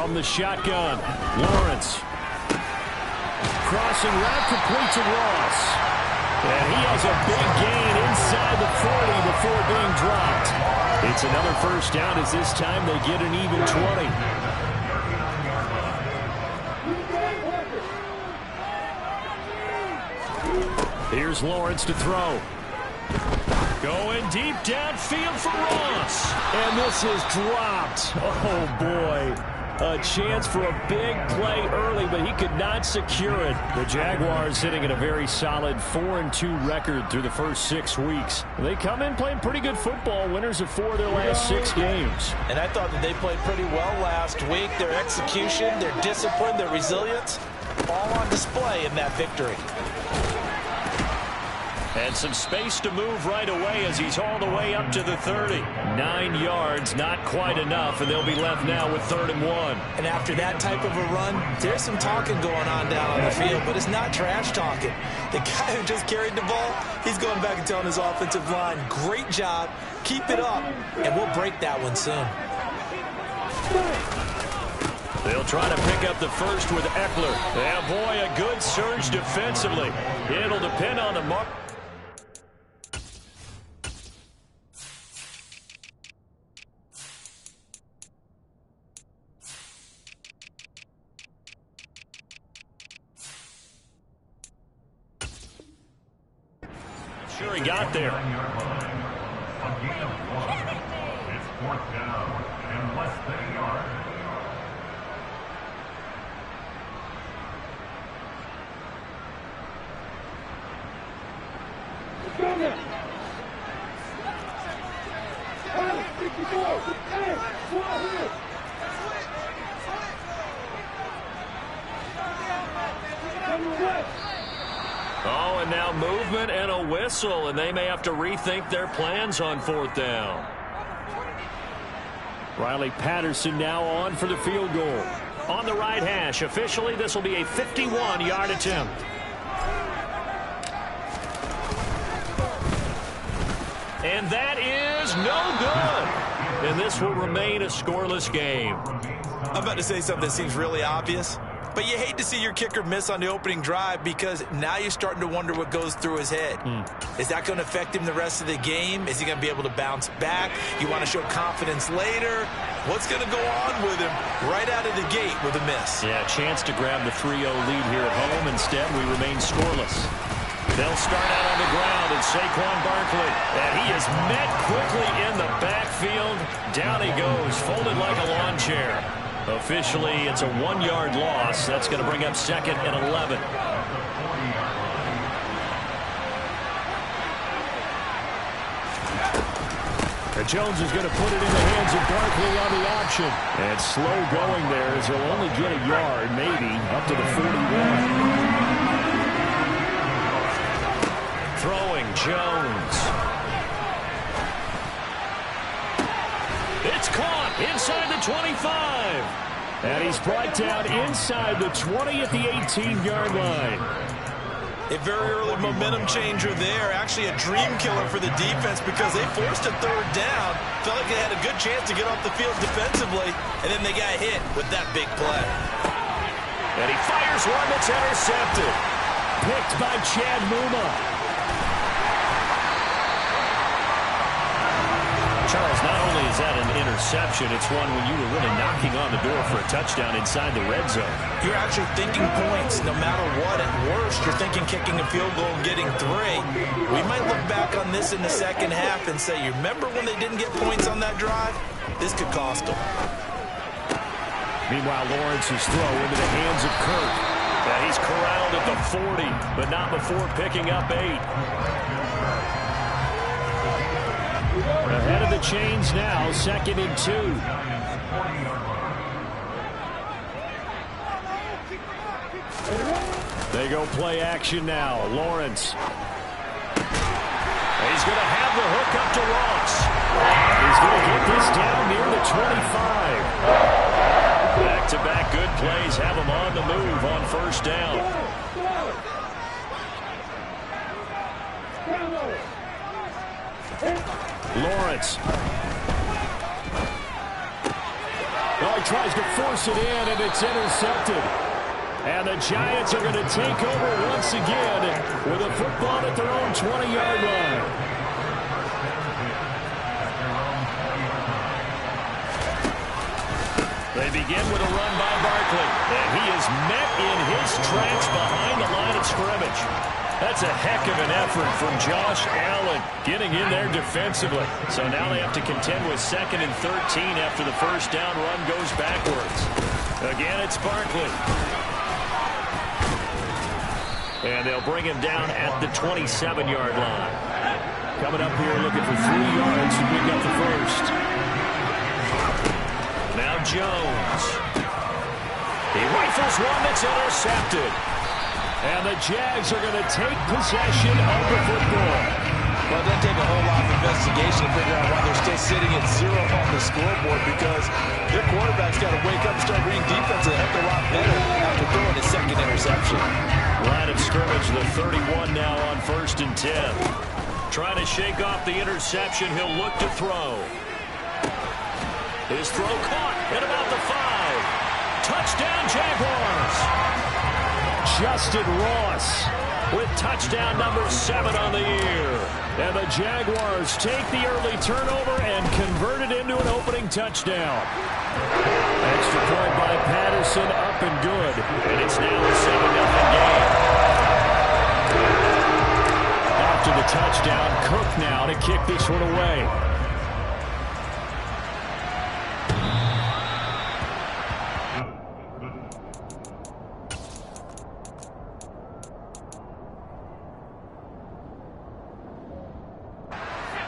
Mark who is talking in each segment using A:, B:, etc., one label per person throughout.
A: From the shotgun, Lawrence. Crossing route complete to Ross. And he has a big gain inside the 40 before being dropped. It's another first down as this time they get an even 20. Here's Lawrence to throw. Going deep downfield for Ross. And this is dropped. Oh, boy. A chance for a big play early, but he could not secure it. The Jaguars sitting at a very solid 4-2 record through the first 6 weeks. They come in playing pretty good football, winners of 4 of their last 6 games.
B: And I thought that they played pretty well last week. Their execution, their discipline, their resilience, all on display in that victory.
A: And some space to move right away as he's all the way up to the 30. 9 yards, not quite enough, and they'll be left now with 3rd and 1.
B: And after that type of a run, there's some talking going on down on the field, but it's not trash talking. The guy who just carried the ball, he's going back and telling his offensive line, great job, keep it up, and we'll break that one soon.
A: They'll try to pick up the first with Eckler. Yeah, boy, a good surge defensively. It'll depend on the mark. Sure he got there.
C: It's 4th down and less than a yard.
A: Oh, and now movement and a whistle, and they may have to rethink their plans on 4th down. Riley Patterson now on for the field goal. On the right hash, officially this will be a 51-yard attempt. And that is no good. And this will remain a scoreless game.
B: I'm about to say something that seems really obvious, but you hate to see your kicker miss on the opening drive because now you're starting to wonder what goes through his head. Is that going to affect him the rest of the game? Is he going to be able to bounce back? You want to show confidence later? What's going to go on with him right out of the gate with a miss?
A: Yeah, chance to grab the 3-0 lead here at home. Instead, we remain scoreless. They'll start out on the ground, and Saquon Barkley. And he is met quickly in the backfield. Down he goes, folded like a lawn chair. Officially, it's a 1-yard loss. That's going to bring up 2nd and 11. And Jones is going to put it in the hands of Barkley on the option. And slow going there as he'll only get a yard, maybe, up to the 41. Throwing Jones. It's caught inside the 25. And he's brought down inside the 20 at the 18-yard line.
B: A very early momentum changer there. Actually a dream killer for the defense because they forced a 3rd down. Felt like they had a good chance to get off the field defensively. And then they got hit with that big play.
A: And he fires one that's intercepted. Picked by Chad Muma. Charles, not only is that an interception, it's one when you were really knocking on the door for a touchdown inside the red zone.
B: You're actually thinking points no matter what. At worst, you're thinking kicking a field goal and getting 3. We might look back on this in the second half and say, you remember when they didn't get points on that drive? This could cost them.
A: Meanwhile, Lawrence's throw into the hands of Kirk. He's corralled at the 40, but not before picking up 8. Ahead of the chains now, 2nd and 2. They go play action now. Lawrence. He's going to have the hook up to Ross. He's going to get this down near the 25. Back-to-back good plays have him on the move on 1st down. Lawrence. Oh, he tries to force it in, and it's intercepted. And the Giants are going to take over once again with a football at their own 20-yard line. They begin with a run by Barkley, and he is met in his tracks behind the line of scrimmage. That's a heck of an effort from Josh Allen getting in there defensively. So now they have to contend with 2nd and 13 after the first down run goes backwards. Again, it's Barkley. And they'll bring him down at the 27-yard line. Coming up here looking for 3 yards to pick up the first. Now Jones. He rifles one that's intercepted. And the Jags are going to take possession of the football.
B: Well, it doesn't take a whole lot of investigation to figure out why they're still sitting at 0 on the scoreboard, because their quarterback's got to wake up and start reading defense a heck of a lot better after throwing his 2nd interception.
A: Line of scrimmage, the 31 now on 1st and 10. Trying to shake off the interception. He'll look to throw. His throw caught at about the 5. Touchdown, Jaguars. Justin Ross with touchdown number 7 on the year. And the Jaguars take the early turnover and convert it into an opening touchdown. Extra point by Patterson, up and good. And it's now a 7-0 game. After the touchdown, Cook now to kick this one away.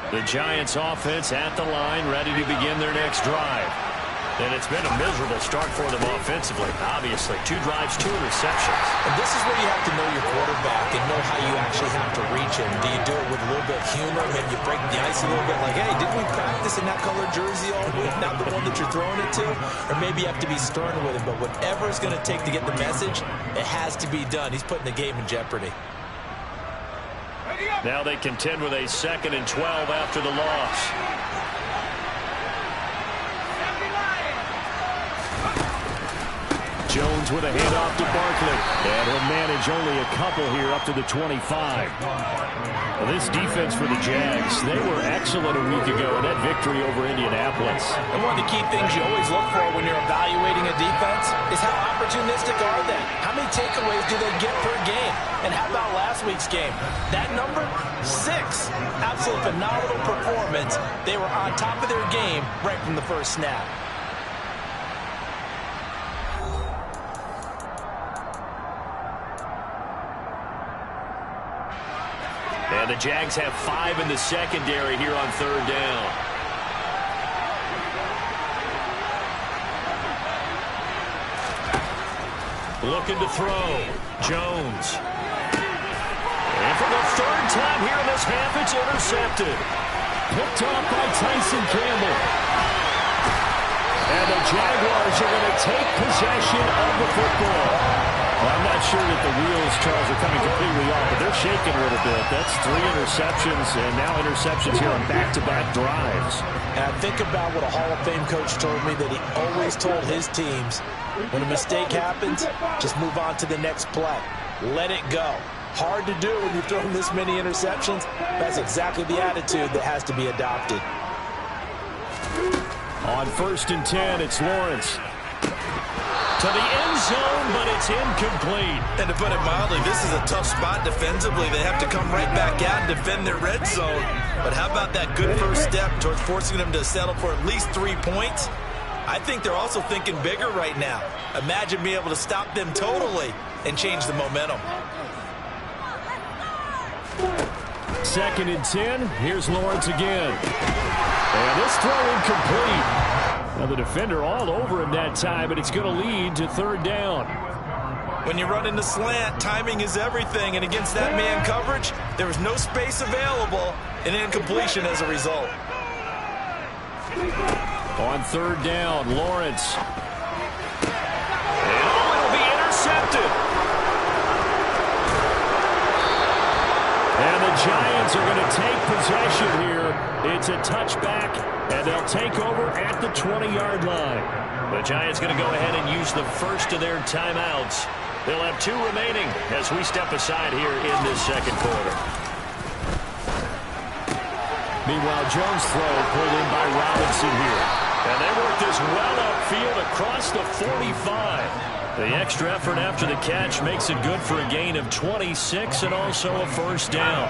A: The Giants offense at the line, ready to begin their next drive. And it's been a miserable start for them offensively, obviously. 2 drives, 2 interceptions.
B: And this is where you have to know your quarterback and know how you actually have to reach him. Do you do it with a little bit of humor? Maybe you break the ice a little bit like, hey, didn't we practice in that colored jersey all week? Not the one that you're throwing it to? Or maybe you have to be stern with him. But whatever it's going to take to get the message, it has to be done. He's putting the game in jeopardy.
A: Now they contend with a 2nd and 12 after the loss. Jones with a handoff to Barkley. And he'll manage only a couple here up to the 25. Well, this defense for the Jags, they were excellent a week ago in that victory over Indianapolis.
B: And one of the key things you always look for when you're evaluating a defense is how opportunistic are they? How many takeaways do they get per game? And how about last week's game? That number, 6. Absolute phenomenal performance. They were on top of their game right from the first snap.
A: And the Jags have 5 in the secondary here on 3rd down. Looking to throw. Jones. And for the 3rd time here in this half, it's intercepted. Picked off by Tyson Campbell. And the Jaguars are going to take possession of the football. Well, I'm not sure that the wheels, Charles, are coming completely off, but they're shaking a little bit. That's 3 interceptions, and now interceptions here on back-to-back drives.
B: And I think about what a Hall of Fame coach told me, that he always told his teams, when a mistake happens, just move on to the next play. Let it go. Hard to do when you're throwing this many interceptions. That's exactly the attitude that has to be adopted.
A: On 1st and 10, it's Lawrence. To the end zone, but it's incomplete.
B: And to put it mildly, this is a tough spot defensively. They have to come right back out and defend their red zone. But how about that good first step towards forcing them to settle for at least 3 points? I think they're also thinking bigger right now. Imagine being able to stop them totally and change the momentum.
A: 2nd and 10. Here's Lawrence again. And this throw incomplete. Now the defender all over him that time, but it's going to lead to 3rd down.
B: When you run into slant, timing is everything, and against that man coverage, there was no space available, and incompletion as a result.
A: On 3rd down, Lawrence. And it'll be intercepted. And the Giants are going to take possession here It's a touchback, and they'll take over at the 20-yard line. The Giants going to go ahead and use the first of their timeouts. They'll have 2 remaining as we step aside here in this second quarter. Meanwhile, Jones' throw pulled in by Robinson here. And they work this well upfield across the 45. The extra effort after the catch makes it good for a gain of 26 and also a first down.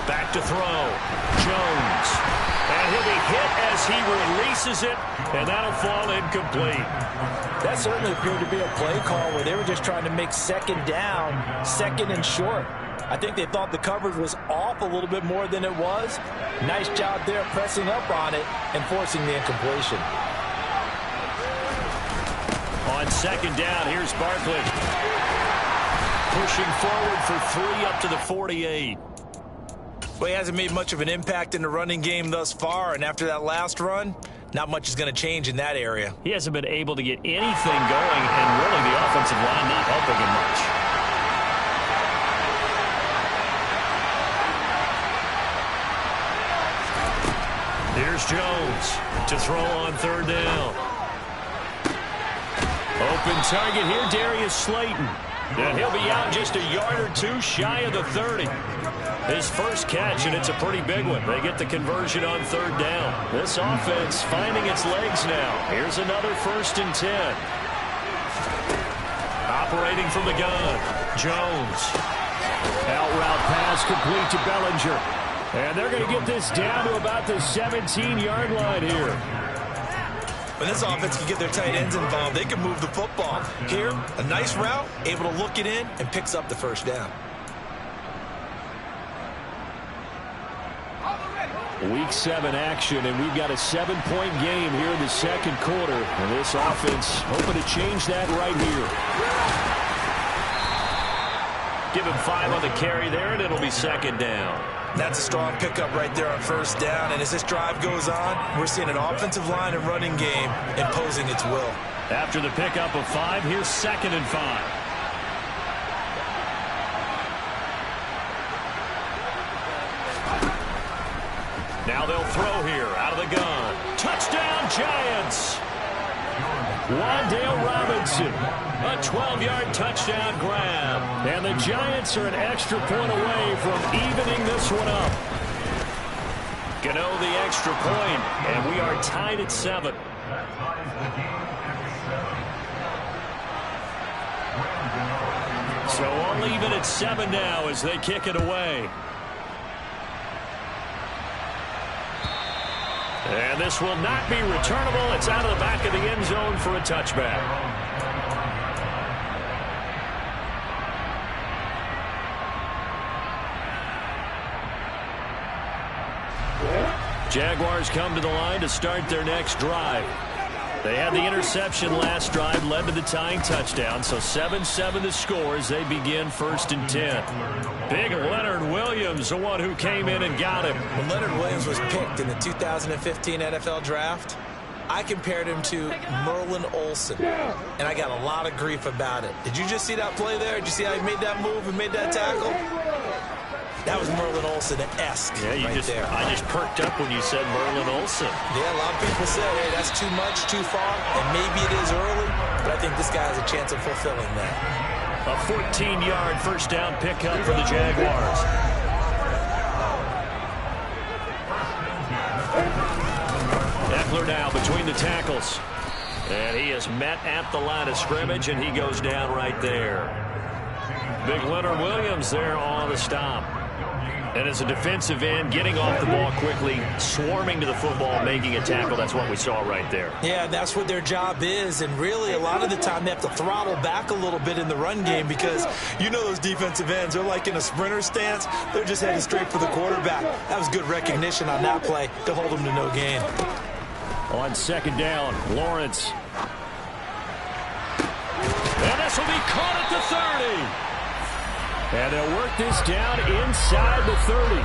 A: Back to throw. Jones. And he'll be hit as he releases it, and that'll fall incomplete.
B: That certainly appeared to be a play call where they were just trying to make second down, second and short. I think they thought the coverage was off a little bit more than it was. Nice job there pressing up on it and forcing the incompletion.
A: On second down, here's Barkley. Pushing forward for 3 up to the 48.
B: Well, he hasn't made much of an impact in the running game thus far, and after that last run, not much is going to change in that area.
A: He hasn't been able to get anything going, and really the offensive line not helping him much. Here's Jones to throw on third down. Open target here, Darius Slayton. And he'll be out just a yard or 2 shy of the 30. His first catch, and it's a pretty big one. They get the conversion on third down. This offense finding its legs now. Here's another 1st and 10. Operating from the gun, Jones. Out route pass complete to Bellinger. And they're going to get this down to about the 17-yard line here.
B: When this offense can get their tight ends involved, they can move the football. Here, a nice route, able to look it in, and picks up the first down.
A: Week 7 action, and we've got a 7-point game here in the second quarter. And this offense hoping to change that right here. Give him 5 on the carry there, and it'll be second down.
B: That's a strong pickup right there on first down. And as this drive goes on, we're seeing an offensive line and running game imposing its will.
A: After the pickup of 5, here's 2nd and 5. Now they'll throw here out of the gun. Touchdown, Giants! Wan'Dale Robinson, a 12-yard touchdown grab. And the Giants are an extra point away from evening this one up. Gano the extra point, and we are tied at 7. So only even at 7 now as they kick it away. And this will not be returnable. It's out of the back of the end zone for a touchback. Jaguars come to the line to start their next drive. They had the interception last drive, led to the tying touchdown, so 7-7 the score as they begin 1st and 10. Big Leonard Williams, the one who came in and got him.
B: When Leonard Williams was picked in the 2015 NFL Draft, I compared him to Merlin Olsen, and I got a lot of grief about it. Did you just see that play there? Did you see how he made that move and made that tackle? That was Merlin Olsen-esque there.
A: I just perked up when you said Merlin Olsen.
B: Yeah, a lot of people say, hey, that's too much, too far, and maybe it is early, but I think this guy has a chance of fulfilling that.
A: A 14-yard first down pickup for the Jaguars. Eckler now between the tackles. And he is met at the line of scrimmage, and he goes down right there. Big Leonard Williams there on the stop. And as a defensive end, getting off the ball quickly, swarming to the football, making a tackle. That's what we saw right there.
B: Yeah, that's what their job is. And really, a lot of the time, they have to throttle back a little bit in the run game because you know those defensive ends, they're like in a sprinter stance. They're just heading straight for the quarterback. That was good recognition on that play to hold them to no gain.
A: On second down, Lawrence. And this will be caught at the 30. And they'll work this down inside the 30.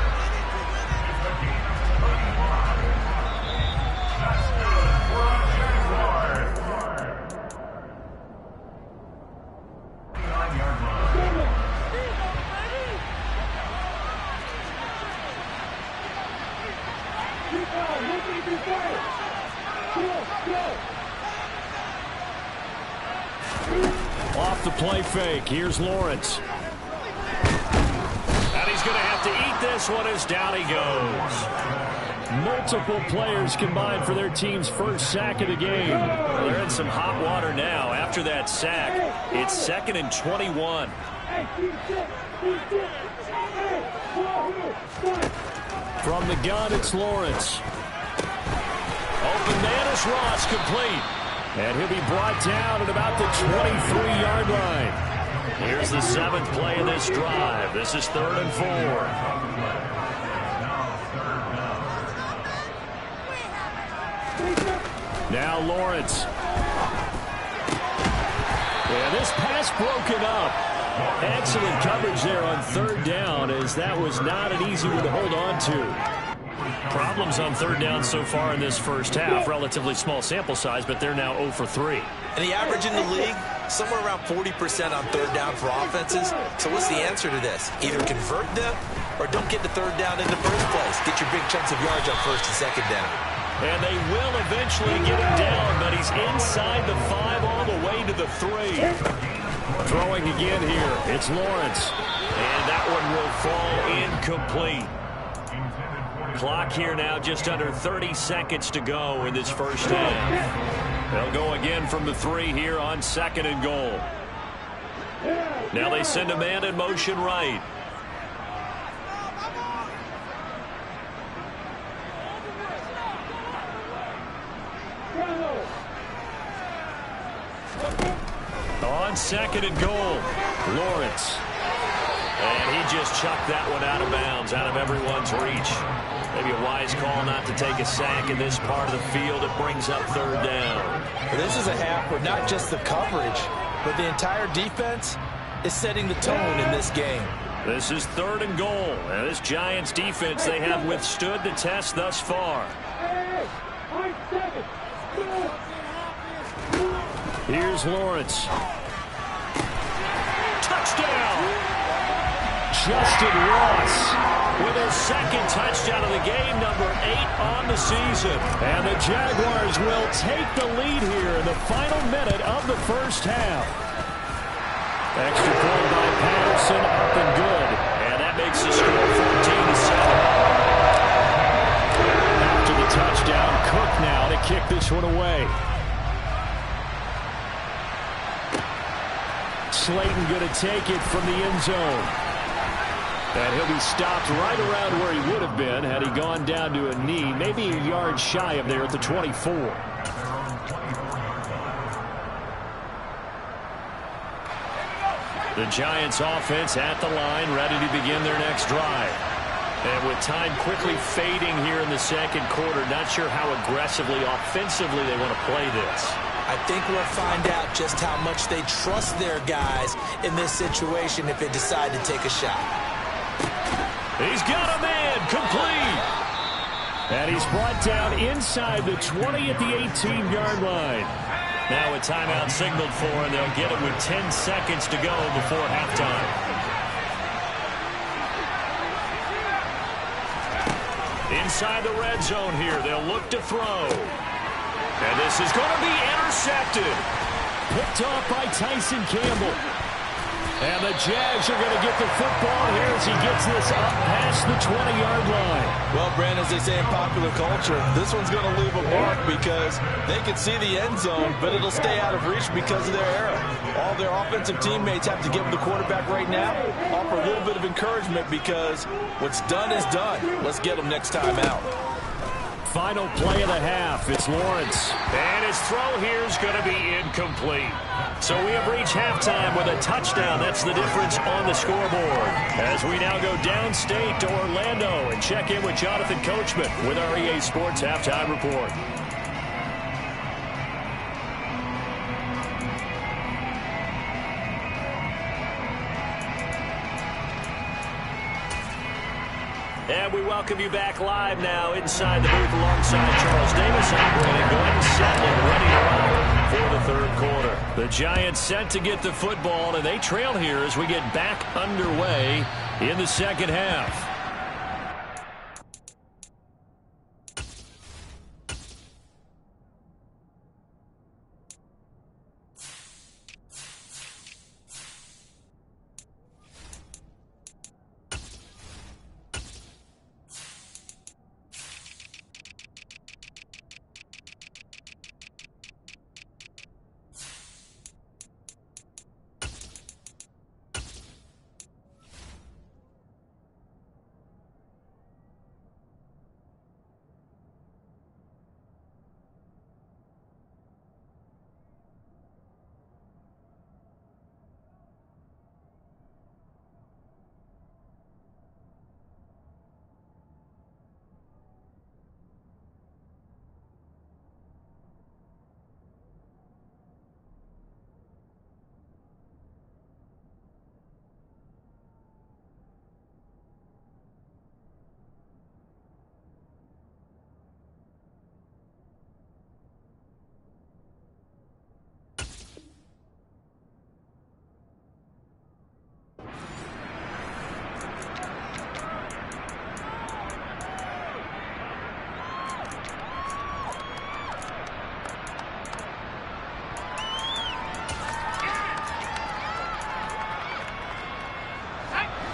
A: Off the play fake. Here's Lawrence. And he's going to have to eat this one as down he goes. Multiple players combined for their team's first sack of the game. Well, they're in some hot water now. After that sack, it's 2nd and 21. From the gun, it's Lawrence. Open man is Ross, complete. And he'll be brought down at about the 23-yard line. Here's the 7th play of this drive. This is 3rd and 4. Now Lawrence. Yeah, this pass broken up. Excellent coverage there on 3rd down, as that was not an easy one to hold on to. Problems on 3rd down so far in this first half. Relatively small sample size, but they're now 0 for 3.
B: And the average in the league, somewhere around 40% on 3rd down for offenses. So what's the answer to this? Either convert them or don't get to 3rd down in the first place. Get your big chunks of yards on 1st and 2nd down.
A: And they will eventually get him down, but he's inside the 5 all the way to the 3. Throwing again here, it's Lawrence. And that one will fall incomplete. Clock here now, just under 30 seconds to go in this first half. They'll go again from the 3 here on 2nd and goal. Now they send a man in motion right. On 2nd and goal, Lawrence. And he just chucked that one out of bounds, out of everyone's reach. Maybe a wise call not to take a sack in this part of the field. It brings up 3rd down.
B: This is a half where not just the coverage, but the entire defense is setting the tone in this game.
A: This is 3rd and goal. And this Giants defense, they have withstood the test thus far. Here's Lawrence. Touchdown! Justin Ross with his 2nd touchdown of the game, number 8 on the season. And the Jaguars will take the lead here in the final minute of the first half. Extra point by Patterson, up and good. And that makes the score 14-7. After the touchdown, Cook now to kick this one away. Slayton going to take it from the end zone. And he'll be stopped right around where he would have been had he gone down to a knee, maybe a yard shy of there at the 24. The Giants offense at the line, ready to begin their next drive. And with time quickly fading here in the 2nd quarter, not sure how aggressively, offensively they want to play this.
B: I think we'll find out just how much they trust their guys in this situation if they decide to take a shot.
A: He's got a man, complete. And he's brought down inside the 20 at the 18-yard line. Now a timeout signaled for, and they'll get it with 10 seconds to go before halftime. Inside the red zone here, they'll look to throw. And this is going to be intercepted. Picked off by Tyson Campbell. And the Jags are going to get the football here as he gets this up past the 20-yard line.
B: Well, Brandon, as they say in popular culture, this one's going to leave a mark because they can see the end zone, but it'll stay out of reach because of their error. All their offensive teammates have to give the quarterback right now, offer a little bit of encouragement because what's done is done. Let's get them next time out.
A: Final play of the half. It's Lawrence. And his throw here is going to be incomplete. So we have reached halftime with a touchdown. That's the difference on the scoreboard. As we now go downstate to Orlando and check in with Jonathan Coachman with our EA Sports Halftime Report. And we welcome you back live now inside the booth alongside Charles Davis. I'm Brandon Glenn, set and ready to rock for the 3rd quarter. The Giants set to get the football, and they trail here as we get back underway in the 2nd half.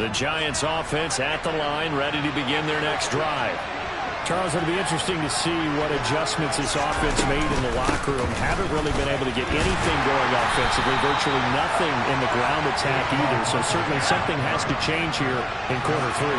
A: The Giants offense at the line, ready to begin their next drive.
D: Charles, it'll be interesting to see what adjustments this offense made in the locker room. Haven't really been able to get anything going offensively, virtually nothing in the ground attack either. So certainly something has to change here in quarter 3.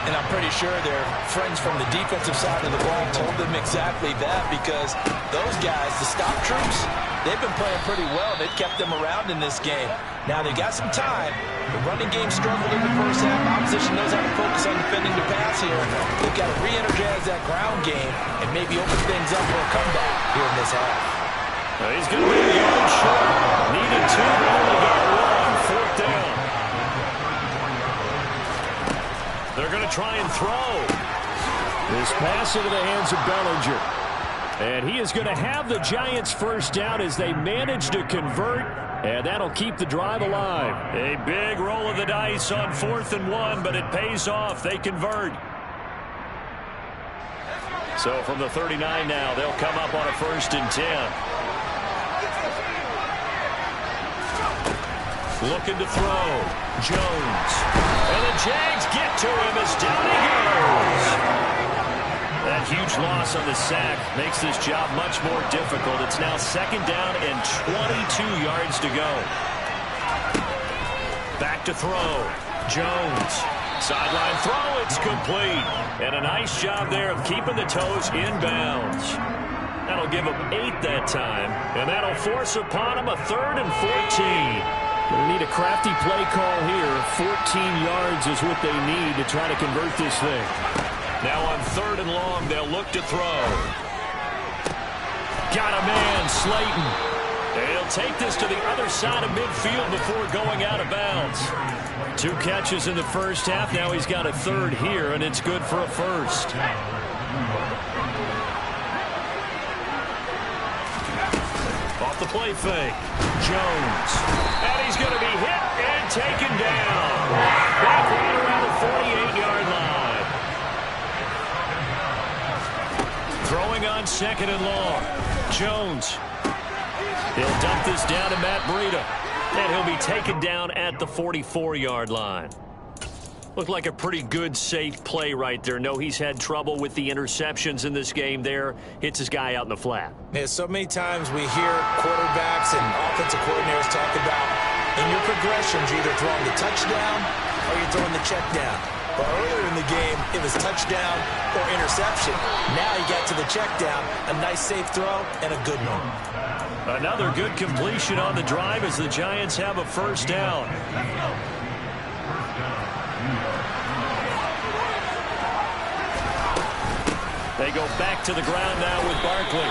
B: And I'm pretty sure their friends from the defensive side of the ball told them exactly that, because those guys, the stop troops, they've been playing pretty well. They've kept them around in this game. Now they got some time. The running game struggled in the first half. Opposition knows how to focus on defending the pass here. They've got to re-energize that ground game and maybe open things up for a comeback here in this half.
A: He's going to be a yard short. Needed 2, but only got 1. 4th down. They're going to try and throw. This pass into the hands of Bellinger. And he is going to have the Giants first down as they manage to convert. And that'll keep the drive alive. A big roll of the dice on 4th and 1, but it pays off. They convert. So from the 39 now, they'll come up on a 1st and 10. Looking to throw. Jones. And the Jags get to him as down he goes. That huge loss on the sack makes this job much more difficult. It's now 2nd down and 22 yards to go. Back to throw. Jones. Sideline throw. It's complete. And a nice job there of keeping the toes in bounds. That'll give him 8 that time. And that'll force upon him a 3rd and 14.
D: They need a crafty play call here. 14 yards is what they need to try to convert this thing.
A: Now on 3rd and long, they'll look to throw. Got a man, Slayton. He'll take this to the other side of midfield before going out of bounds. 2 catches in the first half. Now he's got a 3rd here, and it's good for a 1st. Off the play fake. Jones. And he's going to be hit and taken down. Back right around the 48-yard line. Throwing on 2nd and long. Jones. He'll dump this down to Matt Breida. And he'll be taken down at the 44-yard line. Looked like a pretty good, safe play right there. No, he's had trouble with the interceptions in this game there. Hits his guy out in the flat.
B: Yeah, so many times we hear quarterbacks and offensive coordinators talk about, in your progressions, you're either throwing the touchdown or you're throwing the check down. But earlier in the game, it was touchdown or interception. Now you got to the check down, a nice safe throw, and a good one.
A: Another good completion on the drive as the Giants have a 1st down. They go back to the ground now with Barkley.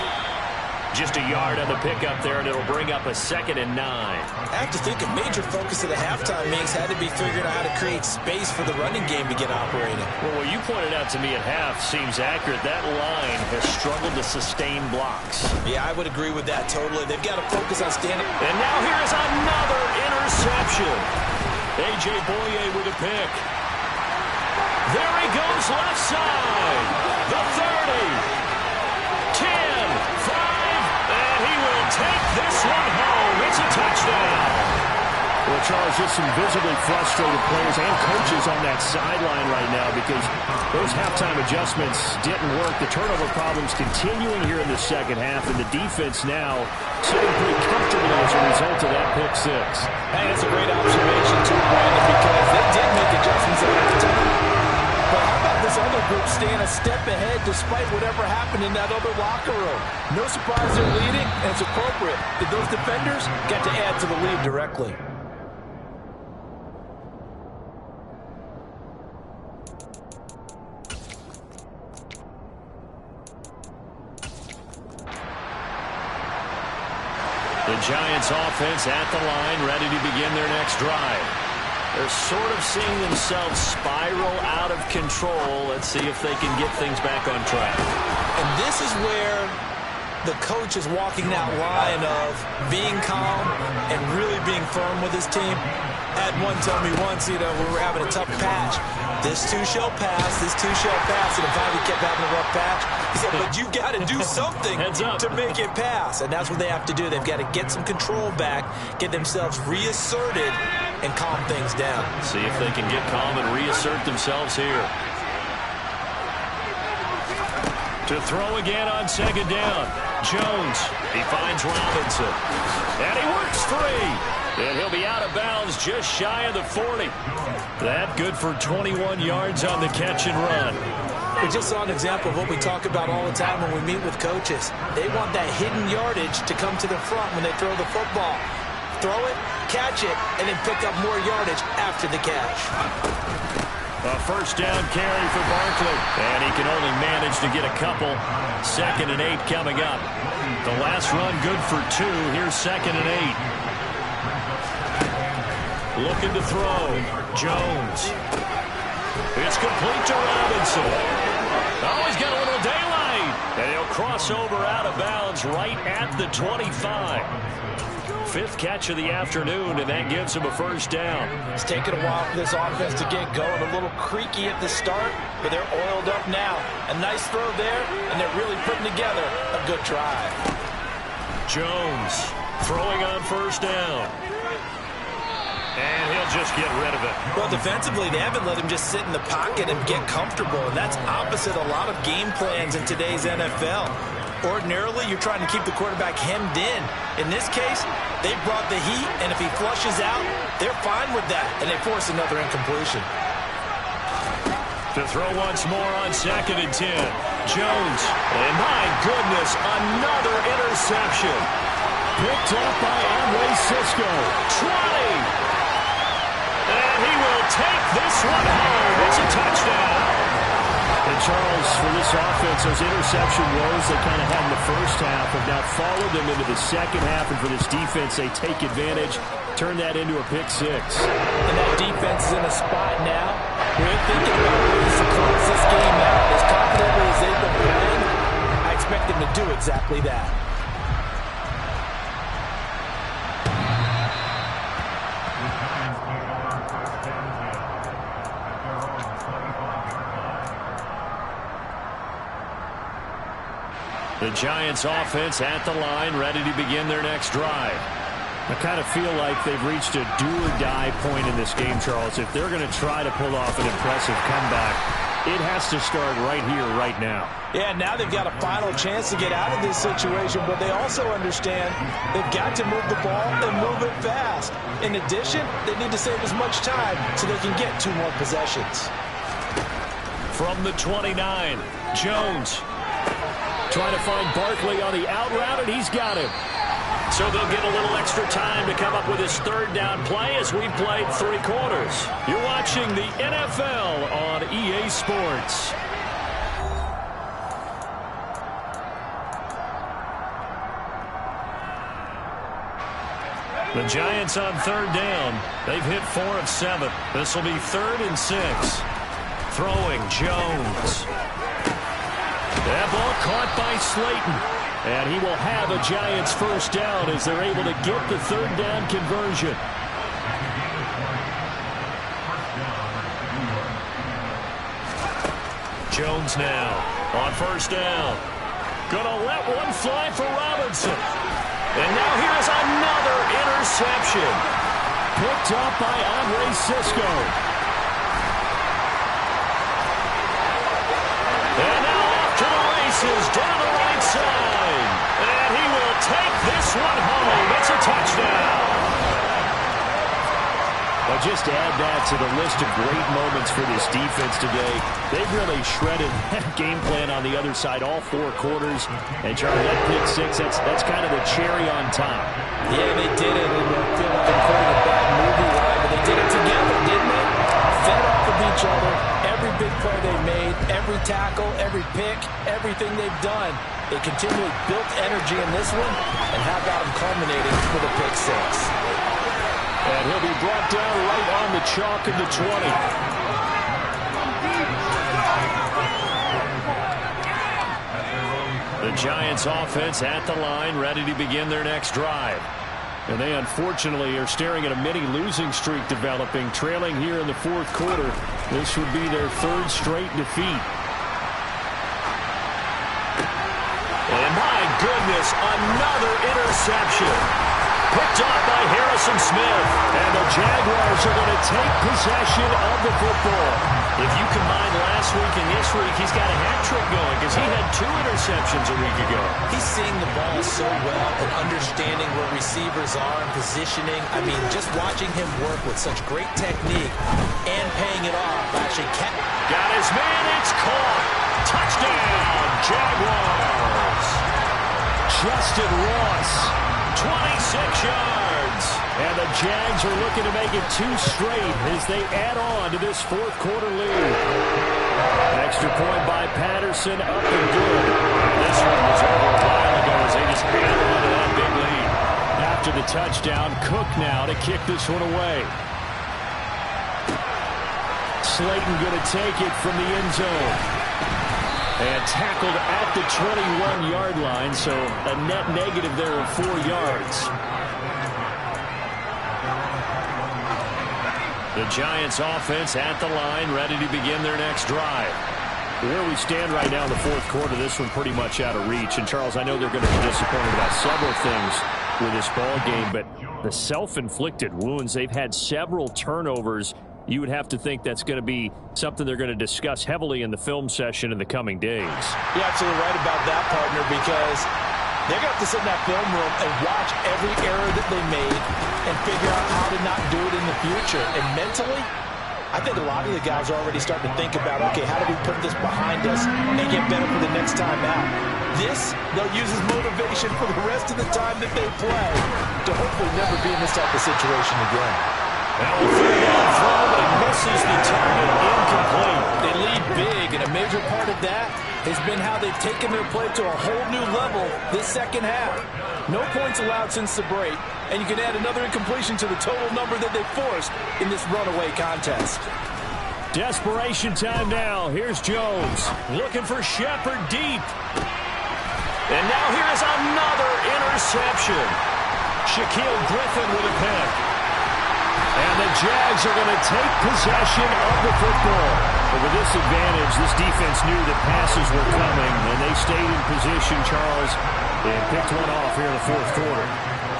A: Just a yard on the pickup there, and it'll bring up a 2nd and 9.
B: I have to think a major focus of the halftime meetings had to be figuring out how to create space for the running game to get operating.
A: Well, what you pointed out to me at half seems accurate. That line has struggled to sustain blocks.
B: Yeah, I would agree with that totally. They've got to focus on standing.
A: And now here's another interception. A.J. Boye with a pick. There he goes left side. The 30. 10, 5, and he will take this one home. It's a touchdown.
D: Well, Charles, just some visibly frustrated players and coaches on that sideline right now because those halftime adjustments didn't work. The turnover problems continuing here in the 2nd half, and the defense now sitting pretty comfortably as a result of that pick 6.
B: Hey, that's a great observation, too, Brandon, because they did make adjustments at halftime. But how about this other group staying a step ahead despite whatever happened in that other locker room? No surprise they're leading, and it's appropriate that those defenders get to add to the lead directly.
A: The Giants offense at the line, ready to begin their next drive. They're sort of seeing themselves spiral out of control. Let's see if they can get things back on track.
B: And this is where the coach is walking that line of being calm and really being firm with his team. Had one tell me once, when we were having a tough patch, this too shall pass, this too shall pass. And if I kept having a rough patch, he said, but you got to do something to make it pass. And that's what they have to do. They've got to get some control back, get themselves reasserted, and calm things down.
A: See if they can get calm and reassert themselves here. To throw again on second down. Jones. He finds Robinson. And he works free. And he'll be out of bounds just shy of the 40. That good for 21 yards on the catch and run.
B: We just saw an example of what we talk about all the time when we meet with coaches. They want that hidden yardage to come to the front when they throw the football. Throw it, catch it, and then pick up more yardage after the catch.
A: A first down carry for Barkley. And he can only manage to get a couple. 2nd and 8 coming up. The last run good for 2. Here's 2nd and 8. Looking to throw. Jones. It's complete to Robinson. Oh, he's got a little daylight. And he'll cross over out of bounds right at the 25. 5th catch of the afternoon, and that gives him a first down.
B: It's taken a while for this offense to get going. A little creaky at the start, but they're oiled up now. A nice throw there, and they're really putting together a good drive.
A: Jones throwing on first down. And he'll just get rid of it.
B: Well, defensively, they haven't let him just sit in the pocket and get comfortable, and that's opposite a lot of game plans in today's NFL. Ordinarily, you're trying to keep the quarterback hemmed in. In this case, they brought the heat, and if he flushes out, they're fine with that, and they force another incompletion.
A: To throw once more on 2nd and 10. Jones. And my goodness, another interception. Picked up by Andre Cisco. 20. And he will take this one home. It's a touchdown.
D: And Charles, for this offense, those interception woes they kind of had in the first half have now followed them into the second half. And for this defense, they take advantage, turn that into a pick 6.
B: And that defense is in a spot now where they're thinking about ways to close this game out. As confidently as they've been playing, I expect them to do exactly that.
A: The Giants offense at the line, ready to begin their next drive.
D: I kind of feel like they've reached a do-or-die point in this game, Charles. If they're going to try to pull off an impressive comeback, it has to start right here, right now.
B: Yeah, now they've got a final chance to get out of this situation, but they also understand they've got to move the ball and move it fast. In addition, they need to save as much time so they can get 2 more possessions.
A: From the 29, Jones.
D: Trying to find Barkley on the out route, and he's got him.
A: So they'll get a little extra time to come up with his 3rd down play as we've played 3 quarters. You're watching the NFL on EA Sports. The Giants on 3rd down. They've hit 4 of 7. This will be 3rd and 6. Throwing Jones. That ball caught by Slayton. And he will have a Giants first down as they're able to get the 3rd down conversion. Jones now on first down. Gonna let one fly for Robinson. And now here's another interception. Picked up by Andre Cisco. And now off to the races down the right side. And he will take this one home. It's a touchdown.
D: Well, just add that to the list of great moments for this defense today. They've really shredded that game plan on the other side all 4 quarters. And Charlie, that pick 6, that's kind of the cherry on top.
B: Yeah, they did it. And I feel like I'm quoting a bad movie line, but they did it together, didn't they? Fed off of each other. Every big play they made, every tackle, every pick, everything they've done. They continually built energy in this one, and how about them culminating with a pick 6?
D: And he'll be brought down right on the chalk of the 20.
A: The Giants offense at the line, ready to begin their next drive.
D: And they unfortunately are staring at a mini losing streak developing, trailing here in the 4th quarter. This would be their 3rd straight defeat.
A: And my goodness, another interception. Picked off by Harrison Smith.
D: And the Jaguars are going to take possession of the football.
A: If you combine last week and this week, he's got a hat trick going because he had 2 interceptions a week ago.
B: He's seeing the ball so well and understanding where receivers are and positioning. I mean, just watching him work with such great technique and paying it off. Actually,
A: got his man. It's caught. Touchdown, Jaguars.
D: Justin Ross.
A: 26 yards.
D: And the Jags are looking to make it 2 straight as they add on to this fourth quarter lead. Extra point by Patterson, up and good.
A: This one was over a while ago as they just add on to that big lead.
D: After the touchdown, Cook now to kick this one away. Slayton going to take it from the end zone. And tackled at the 21-yard line, so a net negative there of 4 yards.
A: The Giants offense at the line, ready to begin their next drive.
D: Where we stand right now in the fourth quarter, this one pretty much out of reach. And, Charles, I know they're going to be disappointed about several things with this ball game, but the self-inflicted wounds, they've had several turnovers. You would have to think that's going to be something they're going to discuss heavily in the film session in the coming days.
B: You're absolutely right about that, partner, because they're going to have to sit in that film room and watch every error that they made and figure out how to not do it in the future. And mentally, I think a lot of the guys are already starting to think about, okay, how do we put this behind us and get better for the next time out? This, they'll use as motivation for the rest of the time that they play to hopefully never be in this type of situation again.
A: Now a third-down throw, but he misses the target, incomplete.
B: They lead big, and a major part of that has been how they've taken their play to a whole new level this second half. No points allowed since the break, and you can add another incompletion to the total number that they forced in this runaway contest.
D: Desperation time now. Here's Jones.
A: Looking for Shepard deep. And now here's another interception. Shaquill Griffin with a pick.
D: And the Jags are going to take possession of the football. But with this advantage, this defense knew that passes were coming, and they stayed in position, Charles, and picked one off here in the fourth quarter.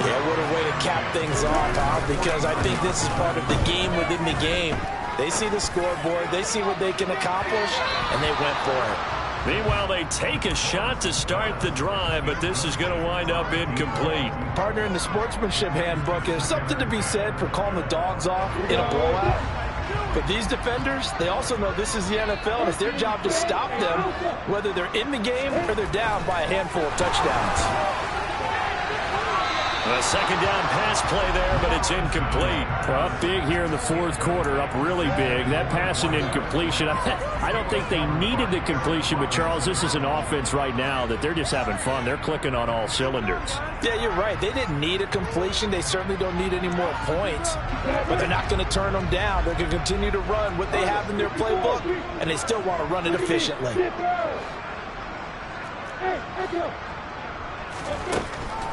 B: Yeah, what a way to cap things off, Bob, because I think this is part of the game within the game. They see the scoreboard, they see what they can accomplish, and they went for it.
A: Meanwhile, they take a shot to start the drive, but this is going to wind up incomplete.
B: Partner, in the sportsmanship handbook, there's something to be said for calling the dogs off in a blowout. But these defenders, they also know this is the NFL, and it's their job to stop them, whether they're in the game or they're down by a handful of touchdowns.
A: A second down pass play there, but it's incomplete.
D: Well, up big here in the fourth quarter, up really big. That pass and incompletion, I don't think they needed the completion, but Charles, this is an offense right now that they're just having fun. They're clicking on all cylinders.
B: Yeah, you're right. They didn't need a completion. They certainly don't need any more points, but they're not going to turn them down. They're going to continue to run what they have in their playbook, and they still want to run it efficiently.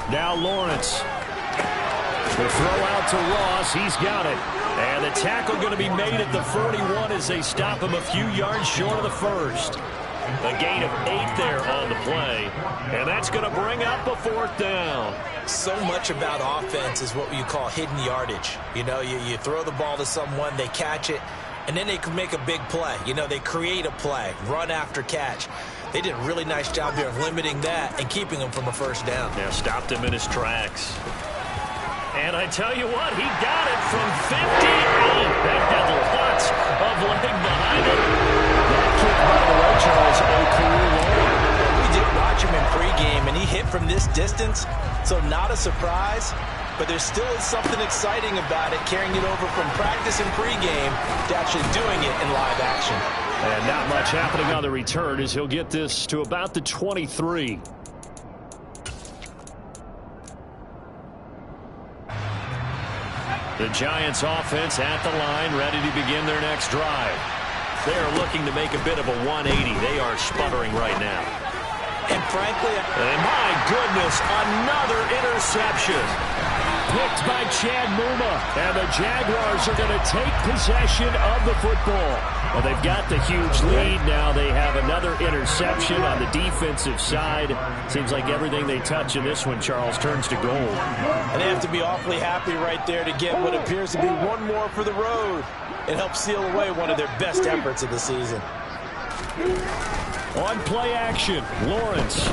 D: Now Lawrence. The throw out to Ross. He's got it.
A: And the tackle going to be made at the 41 as they stop him a few yards short of the first. A gain of 8 there on the play. And that's going to bring up a fourth down.
B: So much about offense is what you call hidden yardage. You know, you throw the ball to someone, they catch it, and then they can make a big play. You know, they create a play, run after catch. They did a really nice job there of limiting that and keeping him from a first down.
A: Yeah, stopped him in his tracks. And I tell you what, he got it from 58. That had lots of leg behind it.
D: That kick, by the way, Charles, a career low.
B: We did watch him in pregame, and he hit from this distance, so not a surprise. But there still is something exciting about it, carrying it over from practice and pregame to actually doing it in live action.
D: And not much happening on the return as he'll get this to about the 23.
A: The Giants offense at the line, ready to begin their next drive. They are looking to make a bit of a 180. They are sputtering right now.
B: And frankly,
A: and my goodness, another interception. picked by Chad Muma. And the Jaguars are going to take possession of the football. Well, they've got the huge lead now. They have another interception on the defensive side. Seems like everything they touch in this one, Charles, turns to gold.
B: And they have to be awfully happy right there to get what appears to be one more for the road. It helps seal away one of their best efforts of the season.
A: On play action, Lawrence.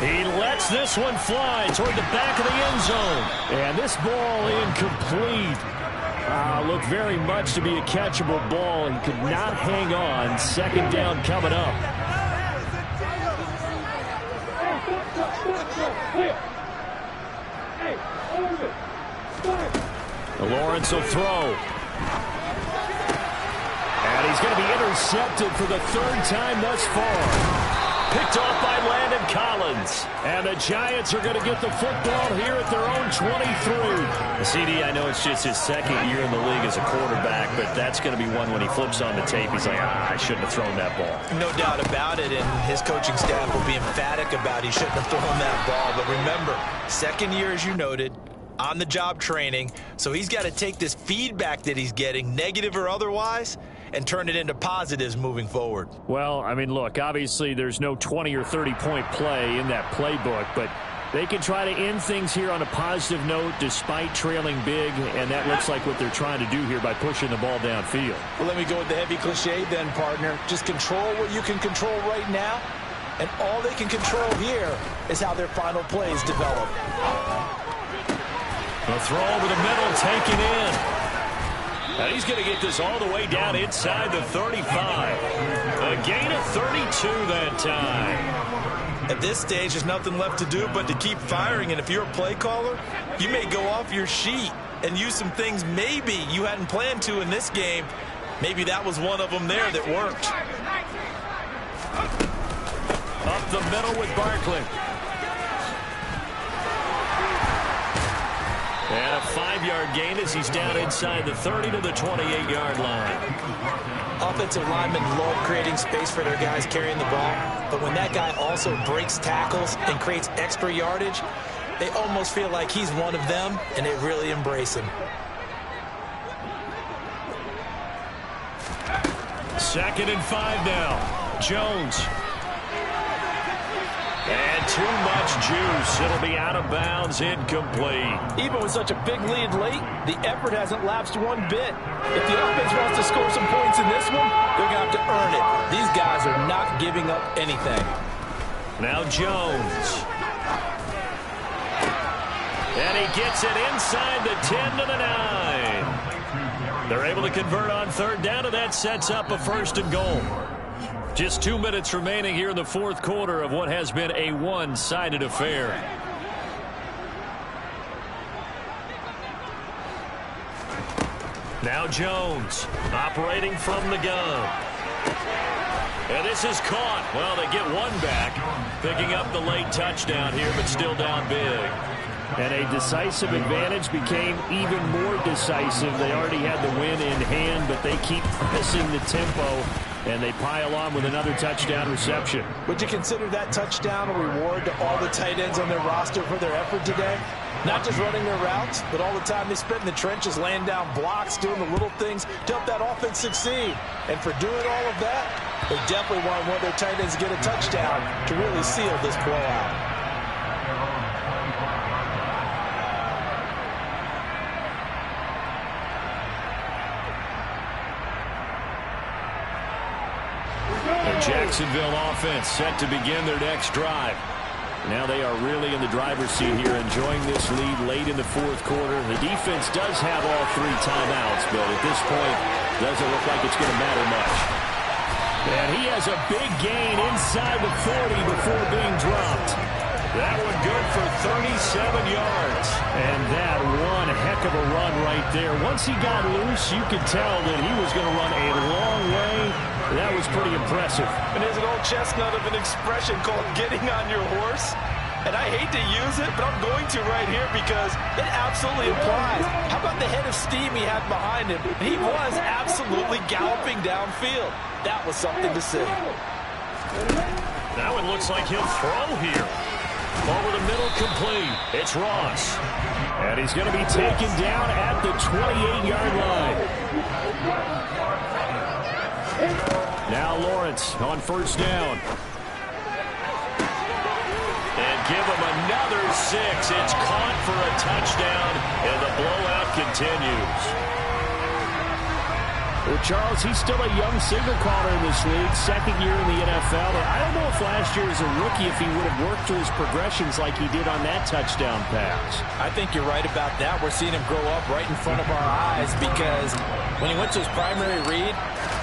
A: He lets this one fly toward the back of the end zone. And this ball incomplete. Looked very much to be a catchable ball. He could not hang on. Second down coming up. Lawrence will throw. And he's going to be intercepted for the third time thus far. Picked off by Landon Collins. And the Giants are going to get the football here at their own 23. CD, I know it's just his second year in the league as a quarterback, but that's going to be one when he flips on the tape. He's like, I shouldn't have thrown that ball.
B: No doubt about it, and his coaching staff will be emphatic about he shouldn't have thrown that ball. But remember, second year, as you noted, on-the-job training, so he's got to take this feedback that he's getting, negative or otherwise, and turn it into positives moving forward.
A: Well, I mean, look, obviously there's no 20 or 30-point play in that playbook, but they can try to end things here on a positive note despite trailing big, and that looks like what they're trying to do here by pushing the ball downfield.
B: Well, let me go with the heavy cliche then, partner. Just control what you can control right now, and all they can control here is how their final plays develop.
A: The throw over the middle, taken in. And he's going to get this all the way down inside the 35. A gain of 32 that time.
B: At this stage, there's nothing left to do but to keep firing. And if you're a play caller, you may go off your sheet and use some things maybe you hadn't planned to in this game. Maybe that was one of them there that worked.
A: Up the middle with Barkley. And a 5-yard gain as he's down inside the 30 to the 28-yard line.
B: Offensive linemen love creating space for their guys carrying the ball, but when that guy also breaks tackles and creates extra yardage, they almost feel like he's one of them, and they really embrace him.
A: Second and 5 now. Jones. And too much juice. It'll be out of bounds, incomplete.
E: Even with such a big lead late, the effort hasn't lapsed one bit. If the offense wants to score some points in this one, they're going to have to earn it. These guys are not giving up anything.
A: Now Jones. And he gets it inside the 10 to the 9. They're able to convert on third down, and that sets up a first and goal. Just 2 minutes remaining here in the fourth quarter of what has been a one-sided affair. Now Jones operating from the gun. And this is caught. Well, they get one back, picking up the late touchdown here, but still down big. And a decisive advantage became even more decisive. They already had the win in hand, but they keep pressing the tempo, and they pile on with another touchdown reception.
B: Would you consider that touchdown a reward to all the tight ends on their roster for their effort today? Not just running their routes, but all the time they spent in the trenches, laying down blocks, doing the little things to help that offense succeed. And for doing all of that, they definitely want one of their tight ends to get a touchdown to really seal this blowout. Jacksonville offense set to begin their next drive. Now they are really in the driver's seat here, enjoying this lead late in the fourth quarter. The defense does have all 3 timeouts, but at this point, doesn't look like it's going to matter much. And he has a big gain inside the 40 before being dropped. That one good for 37 yards. And that one heck of a run right there. Once he got loose, you could tell that he was going to run a long way. That was pretty impressive.
E: And there's an old chestnut of an expression called getting on your horse. And I hate to use it, but I'm going to right here because it absolutely applies. How about the head of steam he had behind him? He was absolutely galloping downfield. That was something to see.
A: Now it looks like he'll throw here. Over the middle, complete. It's Ross. And he's going to be taken down at the 28-yard line. Now Lawrence on first down. And give him another 6. It's caught for a touchdown, and the blowout continues. Well, Charles, he's still a young signal caller in this league, second year in the NFL. I don't know if last year as a rookie if he would have worked through his progressions like he did on that touchdown pass.
E: I think you're right about that. We're seeing him grow up right in front of our eyes because when he went to his primary read,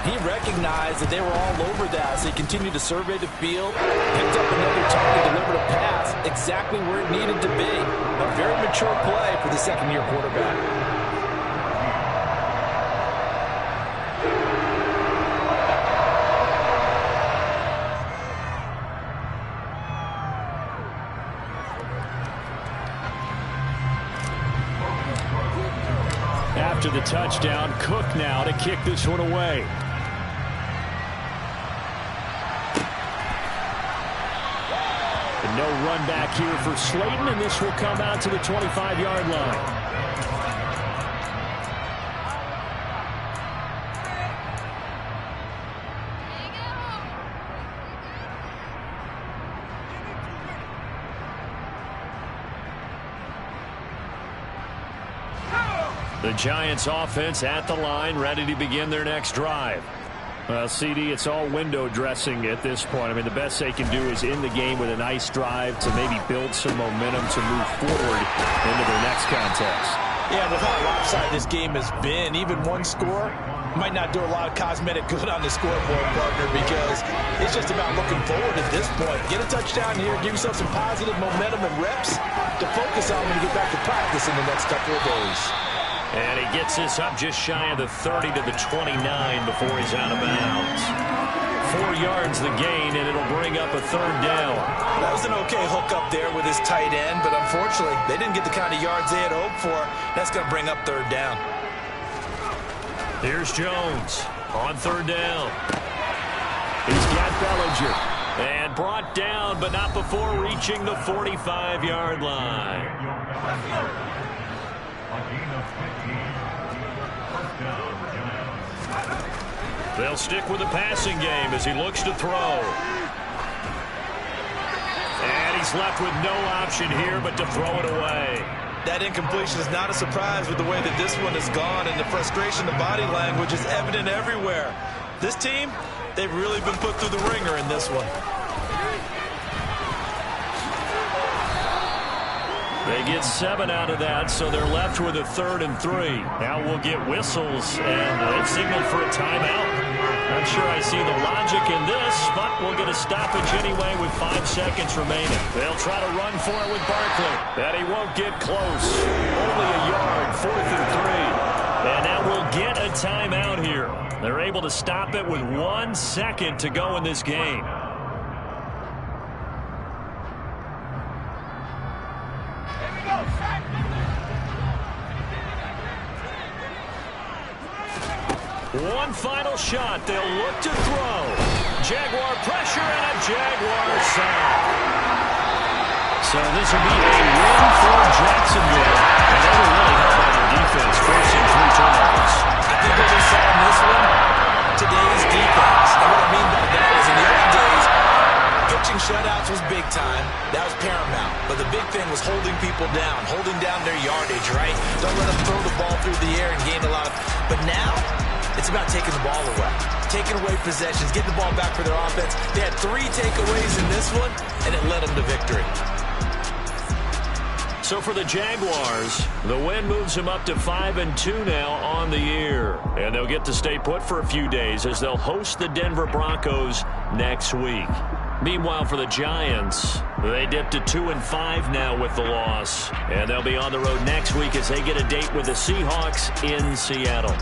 E: he recognized that they were all over that, so he continued to survey the field, picked up another target, delivered a pass exactly where it needed to be. A very mature play for the second-year quarterback.
A: After the touchdown, Cook now to kick this one away. And no run back here for Slayton, and this will come out to the 25-yard line. The Giants offense at the line, ready to begin their next drive. Well, CD, it's all window dressing at this point. I mean, the best they can do is end the game with a nice drive to maybe build some momentum to move forward into their next contest.
E: Yeah, with how lopsided this game has been, even one score might not do a lot of cosmetic good on the scoreboard, partner, because it's just about looking forward at this point. Get a touchdown here, give yourself some positive momentum and reps to focus on when you get back to practice in the next couple of days.
A: And he gets this up just shy of the 30 to the 29 before he's out of bounds. 4 yards the gain, and it'll bring up a third down.
E: That was an okay hook up there with his tight end, but unfortunately, they didn't get the kind of yards they had hoped for. That's going to bring up third down.
A: Here's Jones on third down. He's got Bellinger. And brought down, but not before reaching the 45-yard line. They'll stick with the passing game as he looks to throw. And he's left with no option here but to throw it away.
E: That incompletion is not a surprise with the way that this one has gone, and the frustration, the body language is evident everywhere. This team, they've really been put through the ringer in this one.
A: They get 7 out of that, so they're left with a 3rd and 3. Now we'll get whistles, and they've signaled for a timeout. Not sure I see the logic in this, but we'll get a stoppage anyway with 5 seconds remaining. They'll try to run for it with Barkley. That he won't get close. Only a yard, 4th and 3. And now we'll get a timeout here. They're able to stop it with 1 second to go in this game. One final shot. They'll look to throw. Jaguar pressure and a Jaguar sack. So this will be a win for Jacksonville. And they were really helped by their defense, forcing 3 turnovers.
E: I think what we saw in this one, today's defense. And what I mean by that is in the old days, pitching shutouts was big time. That was paramount. But the big thing was holding people down, holding down their yardage, right? Don't let them throw the ball through the air and gain a lot of... But now, it's about taking the ball away, taking away possessions, getting the ball back for their offense. They had 3 takeaways in this one, and it led them to victory.
A: So for the Jaguars, the win moves them up to 5-2 now on the year. And they'll get to stay put for a few days as they'll host the Denver Broncos next week. Meanwhile, for the Giants, they dipped to 2-5 now with the loss. And they'll be on the road next week as they get a date with the Seahawks in Seattle.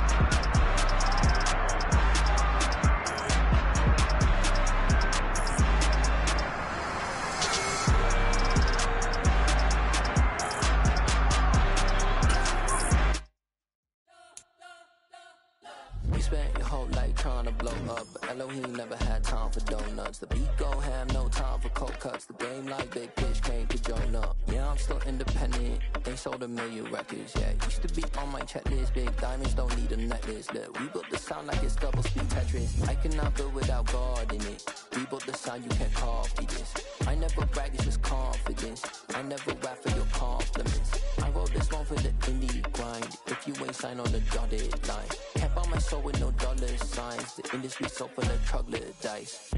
F: Hello, he never had time for donuts. The beat go ham, no time for cold cuts. The game like Big Fish came to join up. Yeah, I'm still independent. Ain't sold a million records yet. Used to be on my checklist. Big diamonds don't need a necklace. Look, we built the sound like it's double speed Tetris. I cannot build without God in it. We built the sound, you can't copy this. I never brag, it's just confidence. I never rap for your compliments. I wrote this one for the indie grind. If you ain't signed on the dotted line, can't buy my soul with no dollar signs. The industry so full of troglodytes.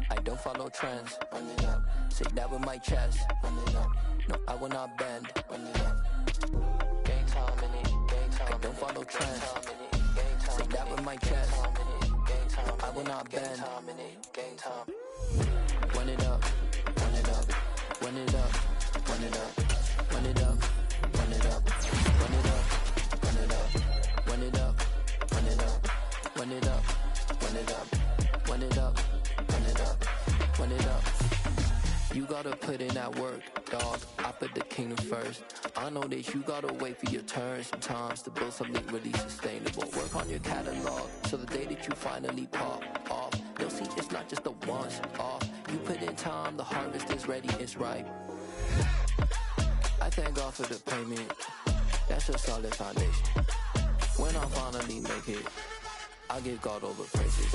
F: I don't follow trends. Run it up. Say that with my chest. Run it up. No, I will not bend. Run it up. Gang time in it. Gang time. I don't follow trends. Say that with my chest. I will not bend. Gang time. Run it up. Run it up. Run it up. Run it up. Run it up. Run it up. Run it up. Run it up. Run it up. Run it up. Run it up. Run it up. Run it up. Run it up. Run it up. You gotta put in that work, dog. I put the kingdom first. I know that you gotta wait for your turn sometimes to build something really sustainable. Work on your catalog so the day that you finally pop off, you'll see it's not just a once off. You put in time, the harvest is ready, it's ripe. I thank God for the payment. That's a solid foundation. When I finally make it, I give God all the praises.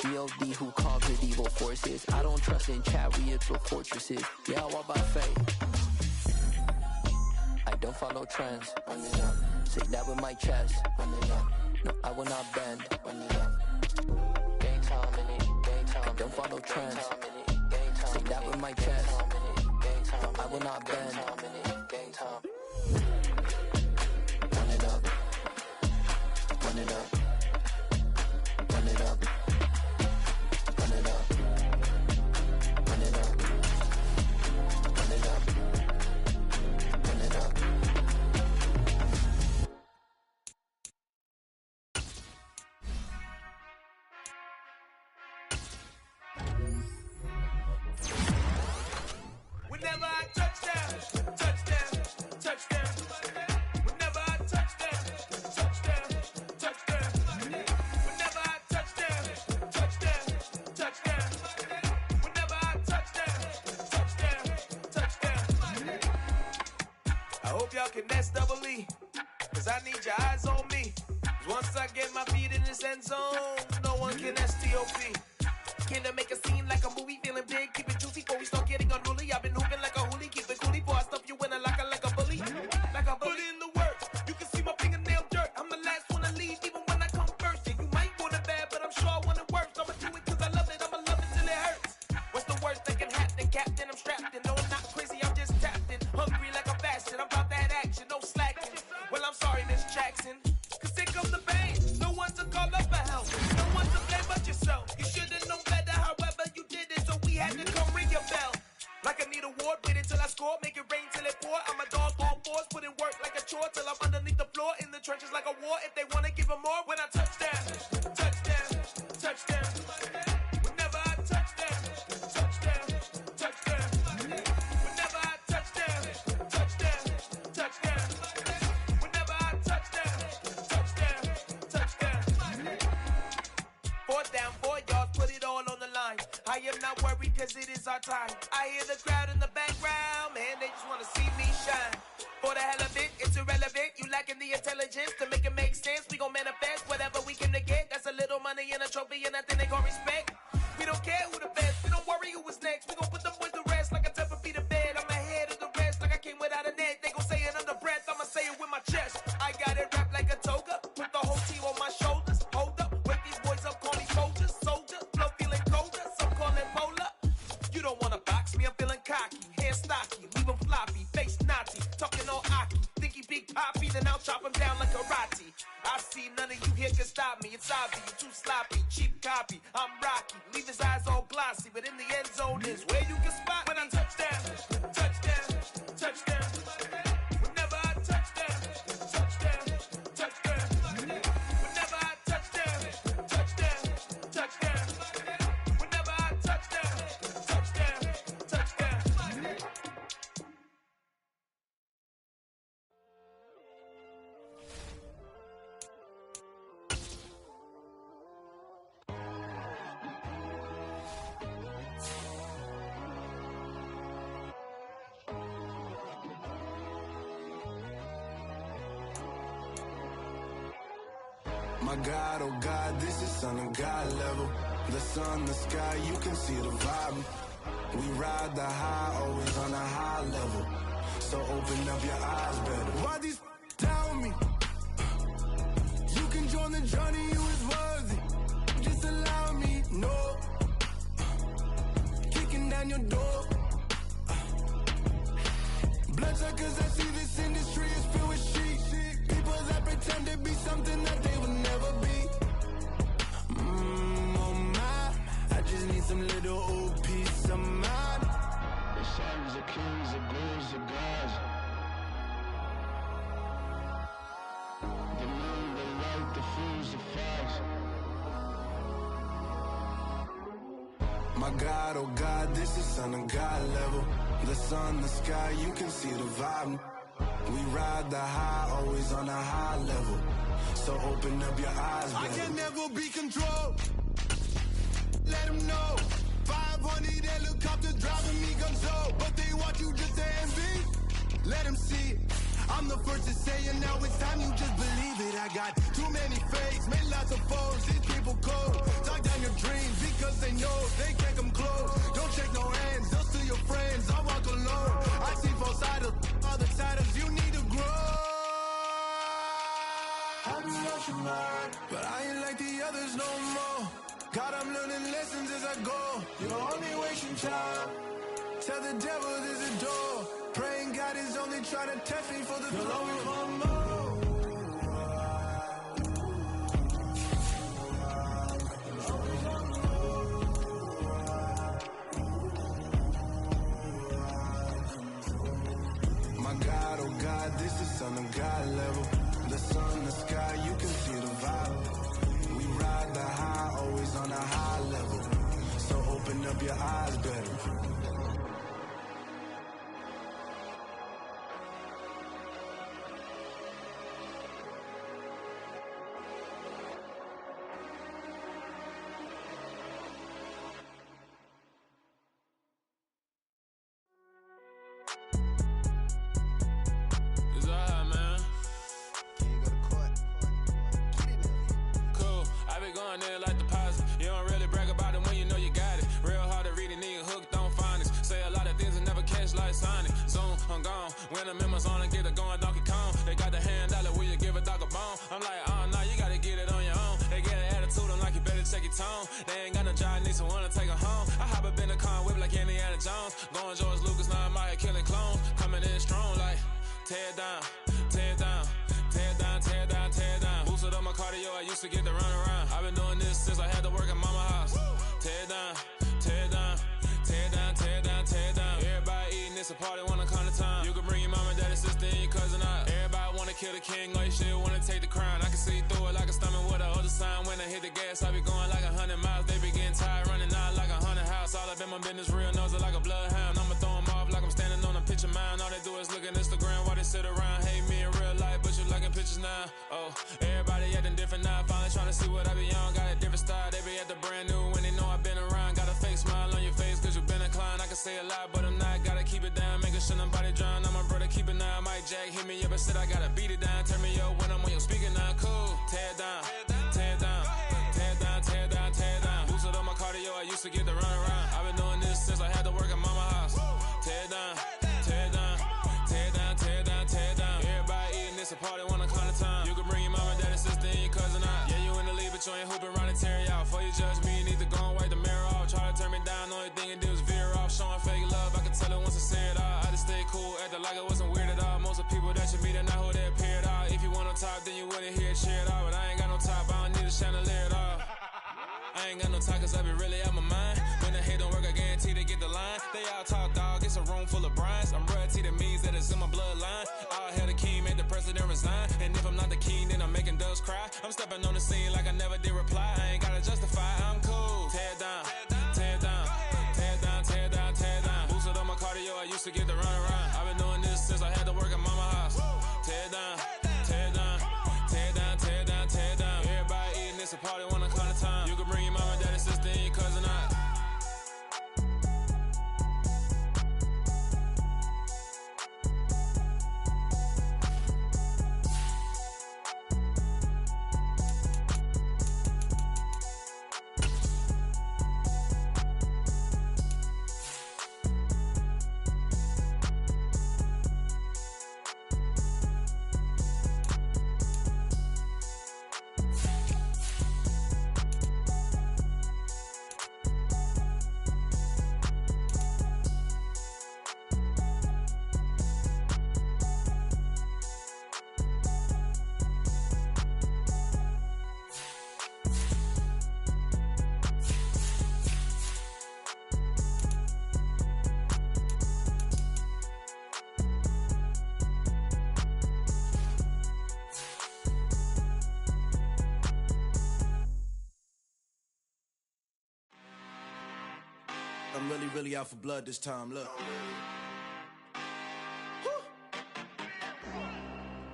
F: G.O.D. who conquered evil forces. I don't trust in chariots or fortresses. Yeah, I walk by faith. I don't follow trends. Run it up. Say that with my chest. Run it up. No, I will not bend. Run it up. Gang time in it. Gang time. I don't follow trends. Say that with my chest. No, I will not bend. Gang time. Run it up. Run it up. Run it up. Run it up. Run it up. Run it up. Run it up.
G: Whenever I touch down, touchdown, touchdown. Whenever I touch down, touchdown, touchdown. Whenever I touch down, touchdown, touchdown. Whenever I touch down, touchdown, touchdown. I hope y'all can nest double E, cause I need your eyes on me. 'Cause once I get my feet in this end zone, no one can STOP. Can to make a scene like a movie, feeling big, keep it juicy before we start getting unruly. I've been hooping like a hoolie, keep it coolie before I stuff you in a locker like a bully. Like a bully. Put in the work, you can see my fingernail dirt. I'm the last one to leave, even when I come first. Yeah, you might want it bad, but I'm sure I want it worse. I'ma do it cause I love it, I'ma love it till it hurts. What's the worst that can happen, Captain? I'm strapped in, no I'm not crazy, I'm just tapped in. Hungry like a bastard, I'm about that action, no slacking. Well, I'm sorry, Miss Jackson, cause here comes the pain. No one to call up for help, no one to blame but yourself. You should've known better, however you did it, so we had to come ring your bell. Like I need a award, wait until I score, make it rain till it pour. I'm a dog on fours, put in work like a chore till I'm underneath the floor, in the trenches like a war. If they wanna give them more, when I touch down, touchdown, touchdown. Whenever I touch down, touchdown, touchdown. Whenever I touch down, touchdown, touchdown. Whenever I touch down, touchdown, touchdown. 4th down, 4 yards, put it all on the line. I am not worried cause it is our time. I hear the crowd in the background, man, they just wanna see me shine. For the hell of it, it's irrelevant. You lacking the intelligence to make it make sense. We gon' manifest whatever we came to get. That's a little money and a trophy and nothing they gon' respect. We don't care who the best, we don't worry who was next. We gon' put them boys to rest like a temper feet of bed. I'm ahead of the rest like I came without a net. They gon' say it under breath, I'ma say it with my chest. I got it wrapped like a toga, put the whole team on my shoulders. Hold up, wake these boys up, call me soldiers. Soldier, flow feeling colder, some call it polar. You don't wanna box me, I'm feeling cocky. Hair stocky, leave him floppy, face naughty. Talking all aki, think he big poppy, then I'll chop him down like karate. I see none of you here can stop me. It's obvious, you too sloppy, cheap copy. I'm Rocky, leave his eyes all glossy, but in the end zone is where you can spot when I touch down, touchdown, touchdown. Whenever I touch down, touchdown, touchdown. Whenever I touch down, touchdown, touchdown. Whenever I touch down, touchdown, touchdown.
H: My God, oh God, this is Son of God level. The sun, the sky, you can see the vibe. We ride the high, always on a high level. So open up your eyes better. Why these tell me? You can join the journey, you is worthy. Just allow me, no. Kicking down your door. Bloodsuckers, I see this industry is filled with sheep. People that pretend to be something that they will never be. Oh my, I just need some little old peace of mind. The sons of kings, the ghouls, the gods. The moon, the light, the fools, the facts. My God, oh God, this is Son of God level. The sun, the sky, you can see the vibe. We ride the high, always on a high level. So open up your eyes, baby. I can never be controlled. Let them know. 500 helicopters driving me gonzo. But they want you just to envy. Let them see it. I'm the first to say it, now it's time you just believe it. I got too many fakes, made lots of foes. These people cold. Talk down your dreams because they know they can't come close. Don't shake no hands, they'll steal your friends. I walk alone. I see both sides of other siders. You need to grow. I've been watching mine, but I ain't like the others no more. God, I'm learning lessons as I go. You're only wasting time. Tell the devil there's a door. Praying God is only trying to test me for the glory of more. My God, oh God, this is Son of God level. The sun, the sky, you can see the vibe. We ride the high, always on a high level. So open up your eyes better.
I: When I'm in my zone and get it going Donkey Kong. They got the hand dollar, will you give a dog a bone? I'm like, oh no, you gotta get it on your own. They get an attitude, I'm like, you better check your tone. They ain't got no job, need someone to take her home. I hop up in the car, whip like Indiana Jones. Going George Lucas, now I'm out here killing clones. Coming in strong like, tear down, tear down, tear down, tear down, tear down. Boosted up my cardio, I used to get to run around. I've been doing this since I had to work at mama house. Tear down, tear down, tear down, tear down, tear down. Everybody eating, it's a party, wanna come to time. You can bring your mama, daddy, sister, and your cousin out. Everybody wanna kill the king, or you shit wanna take the crown. I can see through it like a stomach with a other sign. When I hit the gas, I be going like 100 miles. They be getting tired, running out like 100 house. All up in my business, real nose like a bloodhound. I'ma throw them off like I'm standing on a picture mound. All they do is look at Instagram while they sit around. Hate me in real life, but you liking pictures now. Oh, everybody acting different now. Finally trying to see what I be on. Got a different style, they be at the brand new when they know I've been around. Got a fake smile on your face cause you been inclined. I can say a lot, but I'm not. Gotta keep it down, making sure nobody drown. I'm my brother, keep it now. Mike Jack hit me up and said I gotta beat it down. Turn me up when I'm on your speaker now. Cool, tear down, tear down, tear down, tear down, tear down. Boosted up my cardio, I used to get to run around. I've been doing this since I had to work at mama house. Tear down, tear down, tear down, tear down, tear down. Everybody eating, it's a party, wanna come to time. You can bring your mama, daddy, sister, and your cousin out. Yeah, you in the lead, but you ain't hooping around and tear out. Before you judge me, you need to go and wipe the mirror off. Try to turn me down, only thing you do is veer off. Showing fake love, I can tell it once I say it all. I just stay cool, acting like it wasn't weird at all. Most of the people that you meet are not who they appear at all. If you want on top, then you wouldn't hear it cheer at all. But I ain't got no top, I don't need a chandelier at all. I ain't got no talk cause I be really out my mind. When the hate don't work, I guarantee they get the line. They all talk dog, it's a room full of brinds. I'm royalty, that means that it's in my bloodline. All hell the king, made the president resign. And if I'm not the king, then I'm making doves cry. I'm stepping on the scene like I never did reply. I ain't gotta justify, I'm cool. Tear down, tear down, tear down, tear down, tear down. Boosted up my cardio, I used to get to run around. I've been doing this since I had to work at mama house. Tear down, tear down, tear down, tear down, tear down. Everybody eating, it's a party, wanna come to time. You can bring your mama, daddy, sister, and your cousin out.
H: I'm really, really out for blood this time. Look.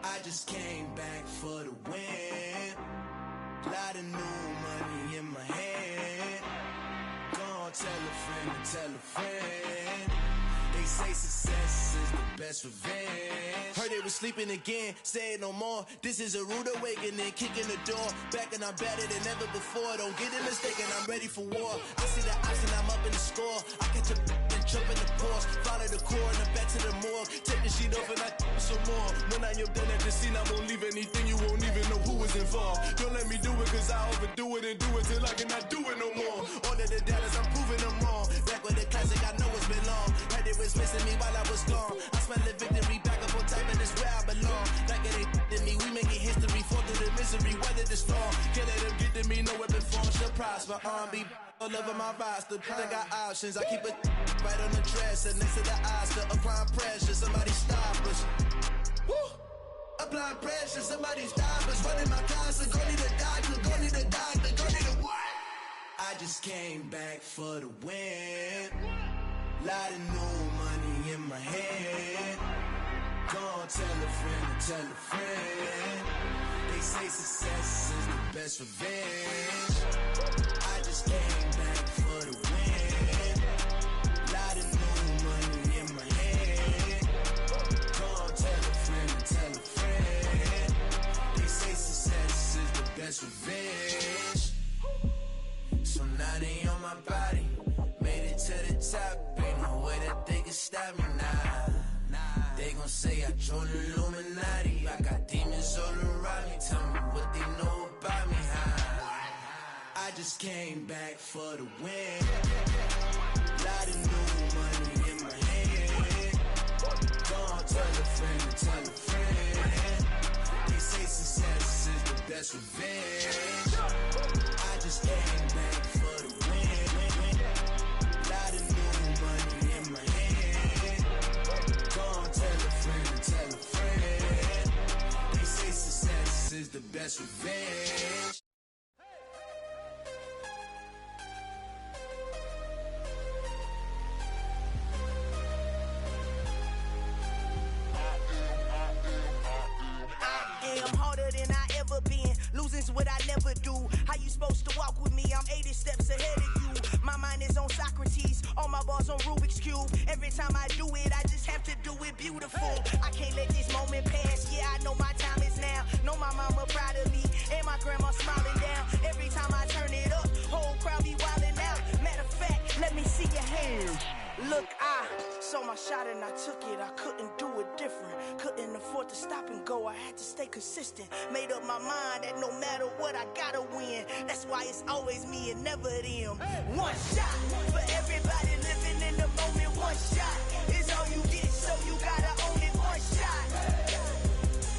H: I just came back for the win. Lot of new money in my hand. Gonna tell a friend to tell a friend. They say success is the best revenge. Heard they was sleeping again, say it no more. This is a rude awakening, kicking the door. Back and I'm better than ever before. Don't get it mistaken, I'm ready for war. I see the option, I'm up in the score. I catch a and jump in the course. Follow the core and the back to the morgue. Take the sheet off and I some more. When I am done at the scene, I won't leave anything. You won't even know who was involved. Don't let me do it, cause I overdo it and do it till I cannot do it no more. All of the doubters, I'm proving them wrong. Back with the classic, I know it's been long. Heard it was missing me while I was gone. I smell the victory back up on top, and it's where I belong. Like it ain't to me, we making history. Fall through the misery, weather the storm. Can't let them get to me, no weapon form shall prosper. R&B all over my roster, I got options. I keep it right on the dresser, next to the Oscar. Applying pressure, somebody stop us. Woo! Applying pressure, somebody stop us. Running my concert, go need a doctor, go need a doctor, go need a what? I just came back for the win. Lot of new money in my hand. Gonna tell a friend to tell a friend. They say success is the best revenge. I just came back for the win. Lot of new money in my hand. Gonna tell a friend to tell a friend. They say success is the best revenge. So now they on my body. Made it to the top. Ain't no way that they can stop me now. They gon' say I joined the Illuminati. I got demons all around me. Tell me what they know about me, huh? I just came back for the win. Lot of new money in my hand. Gonna tell a friend to tell a friend. They say success is the best revenge. I just came back for the win. Lot of new money in my hand. Gonna tell a friend to tell a friend. They say success is the best revenge.
J: I'm harder than I ever been. Losing's what I never do. How you supposed to walk with me? I'm 80 steps ahead of you. My mind is on Socrates. All my bars on Rubik's Cube. Every time I do it, I just have to do it beautiful. I can't let this moment pass. Yeah, I know my time is now. Know my mama proud of me. And my grandma smiling down. Every time I turn it up, whole crowd be wildin' out. Matter of fact, let me see your hands. Look, I saw my shot and I took it. I couldn't do it different. Couldn't afford to stop and go. I had to stay consistent. Made up my mind that no matter what, I gotta win. That's why it's always me and never them. One shot for everybody living in the moment. One shot is all you get, so you gotta own it. One shot.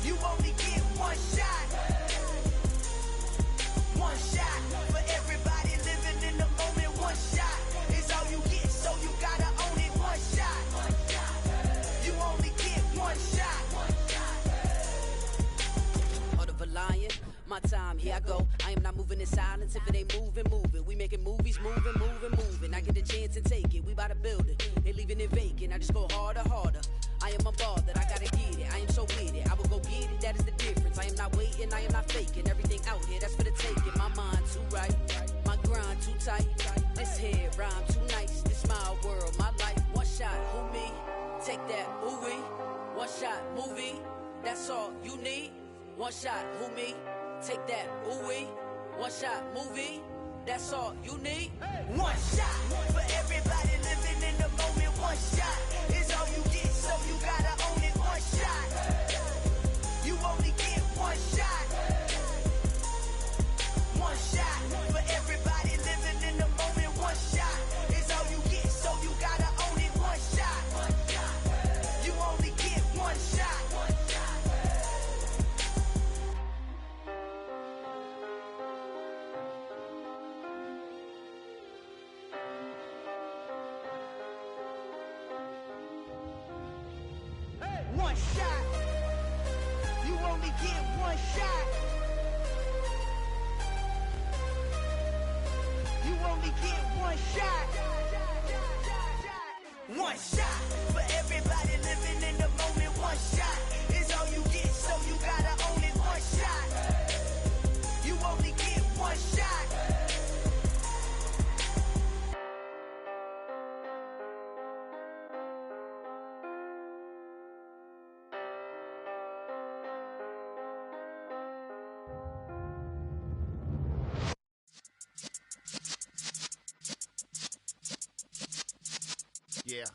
J: You only get one shot. One shot for everybody living in the moment. One shot is all you get, so you gotta own it. One shot. You only get one shot.
K: Heart of a lion, my time, here I go. I am not moving in silence. If it ain't moving, moving. We making movies, moving, moving, moving. I get the chance and take it. We bout to build it. They leaving it vacant. I just go harder, harder. I am a ball that I gotta get it. I am so with it. I will go get it. That is the difference. I am not waiting. I am not faking. Everything out here, that's for the taking. My mind too right. My grind too tight. This head rhyme too nice. This my world, my life. One shot, who me? Take that, ooh wee. One shot, movie. That's all you need. One shot, who me? Take that, ooh wee. One shot, movie. That's all you need.
J: One shot for everybody living in the moment. One shot is all you get, so you gotta own it. One shot. You only get one shot. One shot for everybody living in the moment. One shot is all you get, so you gotta own it. One shot. You only get one shot. One shot. You only get one shot. You only get one shot. one shot. For everybody living in the moment, one shot is all you get, so you gotta own it. One shot, you only get one shot.
L: Yeah.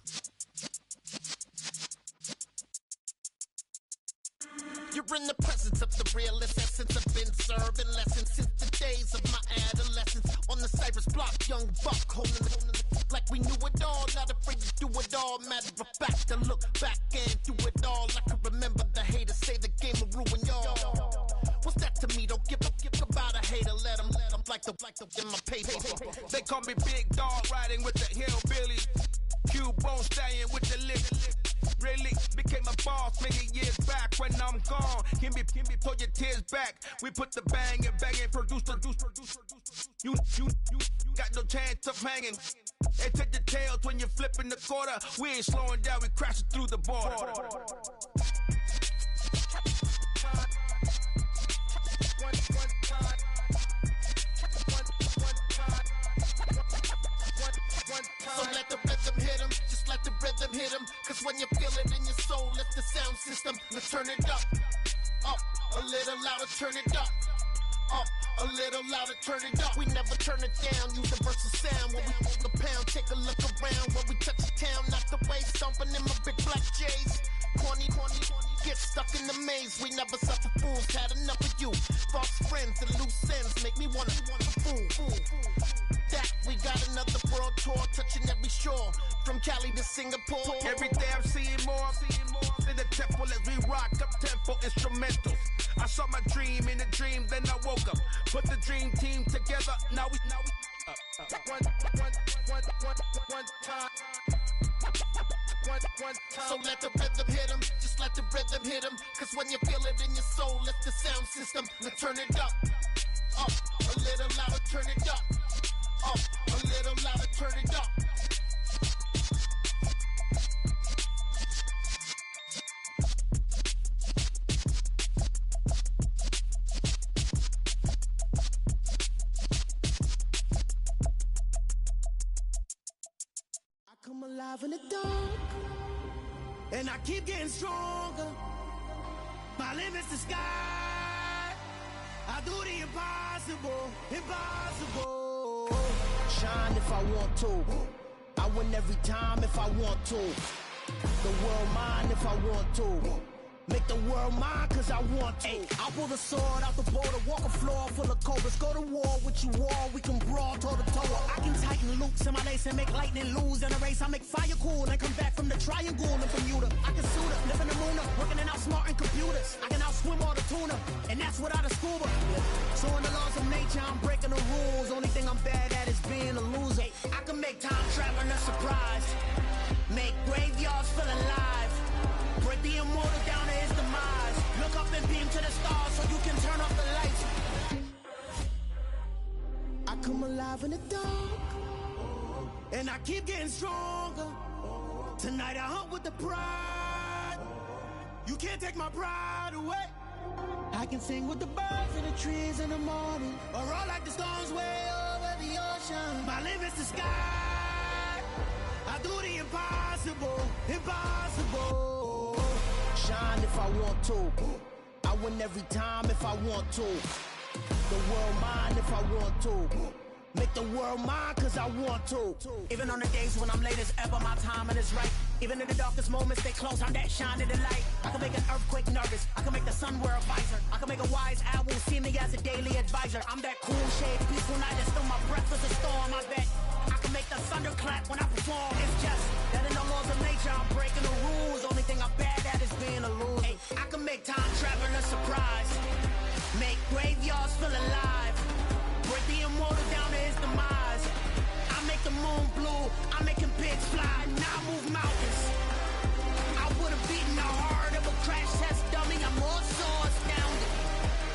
L: You're in the presence of the realest essence. I've been serving lessons since the days of my adolescence. On the Cypress block, young buck holding it like we knew it all. Not afraid to do it all. Matter of fact, I look back and do it all. I can remember the haters say the game will ruin y'all. What's that to me? Don't give about a hater. Let them like the in my paper.
M: They call me Big Dog, riding with the hillbillies. Cubone stallion with the lick. Really became a boss many years back. When I'm gone, can be pull your tears back. We put the bang and produce. You got no chance of hanging. They take the tails when you're flipping the quarter. We ain't slowing down, we crashing through the border.
L: So let the rhythm hit him, just let the rhythm hit him. Cause when you feel it in your soul, lift the sound system. Let's turn it up, a little louder, turn it up. A little louder, turn it up. We never turn it down, universal sound. When we pull the pound, take a look around. When we touch the town, not the way, stomping in my big black J's. Corny, get stuck in the maze. We never suffer fools, had enough of you. False friends and loose ends make me wanna fool. That we got another world tour, touching every shore, from Cali to Singapore.
M: Every day I'm seeing more in the temple as we rock up tempo instrumentals. I saw my dream in a dream, then I woke up. Put the dream team together, now we one time.
L: So let the rhythm hit him, just let the rhythm hit him. Cause when you feel it in your soul, lift the sound system. Now turn it up, a little louder, turn it up. A little louder, turn it up.
J: I come alive in the dark, and I keep getting stronger. My limit's the sky. I do the impossible. Shine if I want to. I win every time if I want to. The world mine if I want to. Make the world mine cause I want to. I pull the sword out the border, walk a floor full of cobras. Go to war with you all, we can brawl toe to toe. I can tighten loops in my lace and make lightning lose in a race. I make fire cool and come back from the triangle in Bermuda. I can suit up, live in the moon up, working and outsmarting computers. I can outswim all the tuna, and that's without a scuba. So in the laws of nature, I'm breaking the rules. Only thing I'm bad at is being a loser. I can make time traveling a surprise. Make graveyards feel alive. Break the immortal down to his demise. Look up and beam to the stars so you can turn off the lights. I come alive in the dark, and I keep getting stronger. Tonight I hunt with the pride. You can't take my pride away. I can sing with the birds and the trees in the morning, or roll like the storms way over the ocean. My limit's the sky. I do the impossible. Shine if I want to. I win every time if I want to. The world mine if I want to. Make the world mine cause I want to. Even on the days when I'm late as ever, my timing is right. Even in the darkest moments, stay close, I'm that shining the light. I can make an earthquake nervous, I can make the sun wear a visor. I can make a wise owl see me as a daily advisor. I'm that cool shade, peaceful night, and still my breath is a storm. I bet I can make the thunder clap when I perform. It's just that in the laws of nature, I'm breaking the rules. Only thing I'm bad at is being a loser. Hey, I can make time travel a surprise. Make graveyards feel alive. Break the immortal down to his demise. I make the moon blue, I'm making pigs fly. Now I move mountains. I would've beaten the heart of a crash test dummy. I'm more so astounded.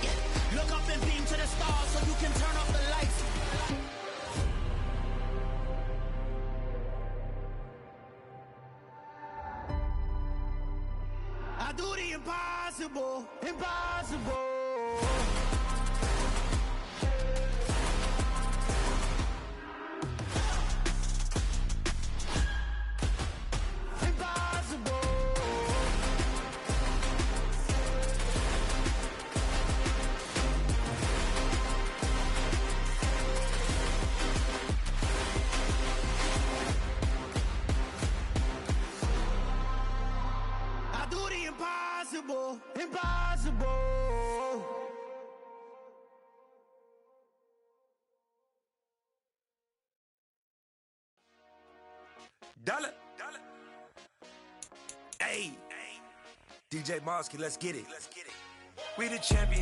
J: Yeah. Look up and beam to the stars so you can turn off the lights.
H: impossible, impossible. Impossible, impossible.
N: Dollar. Hey, DJ Mosky, let's get it. We the champions.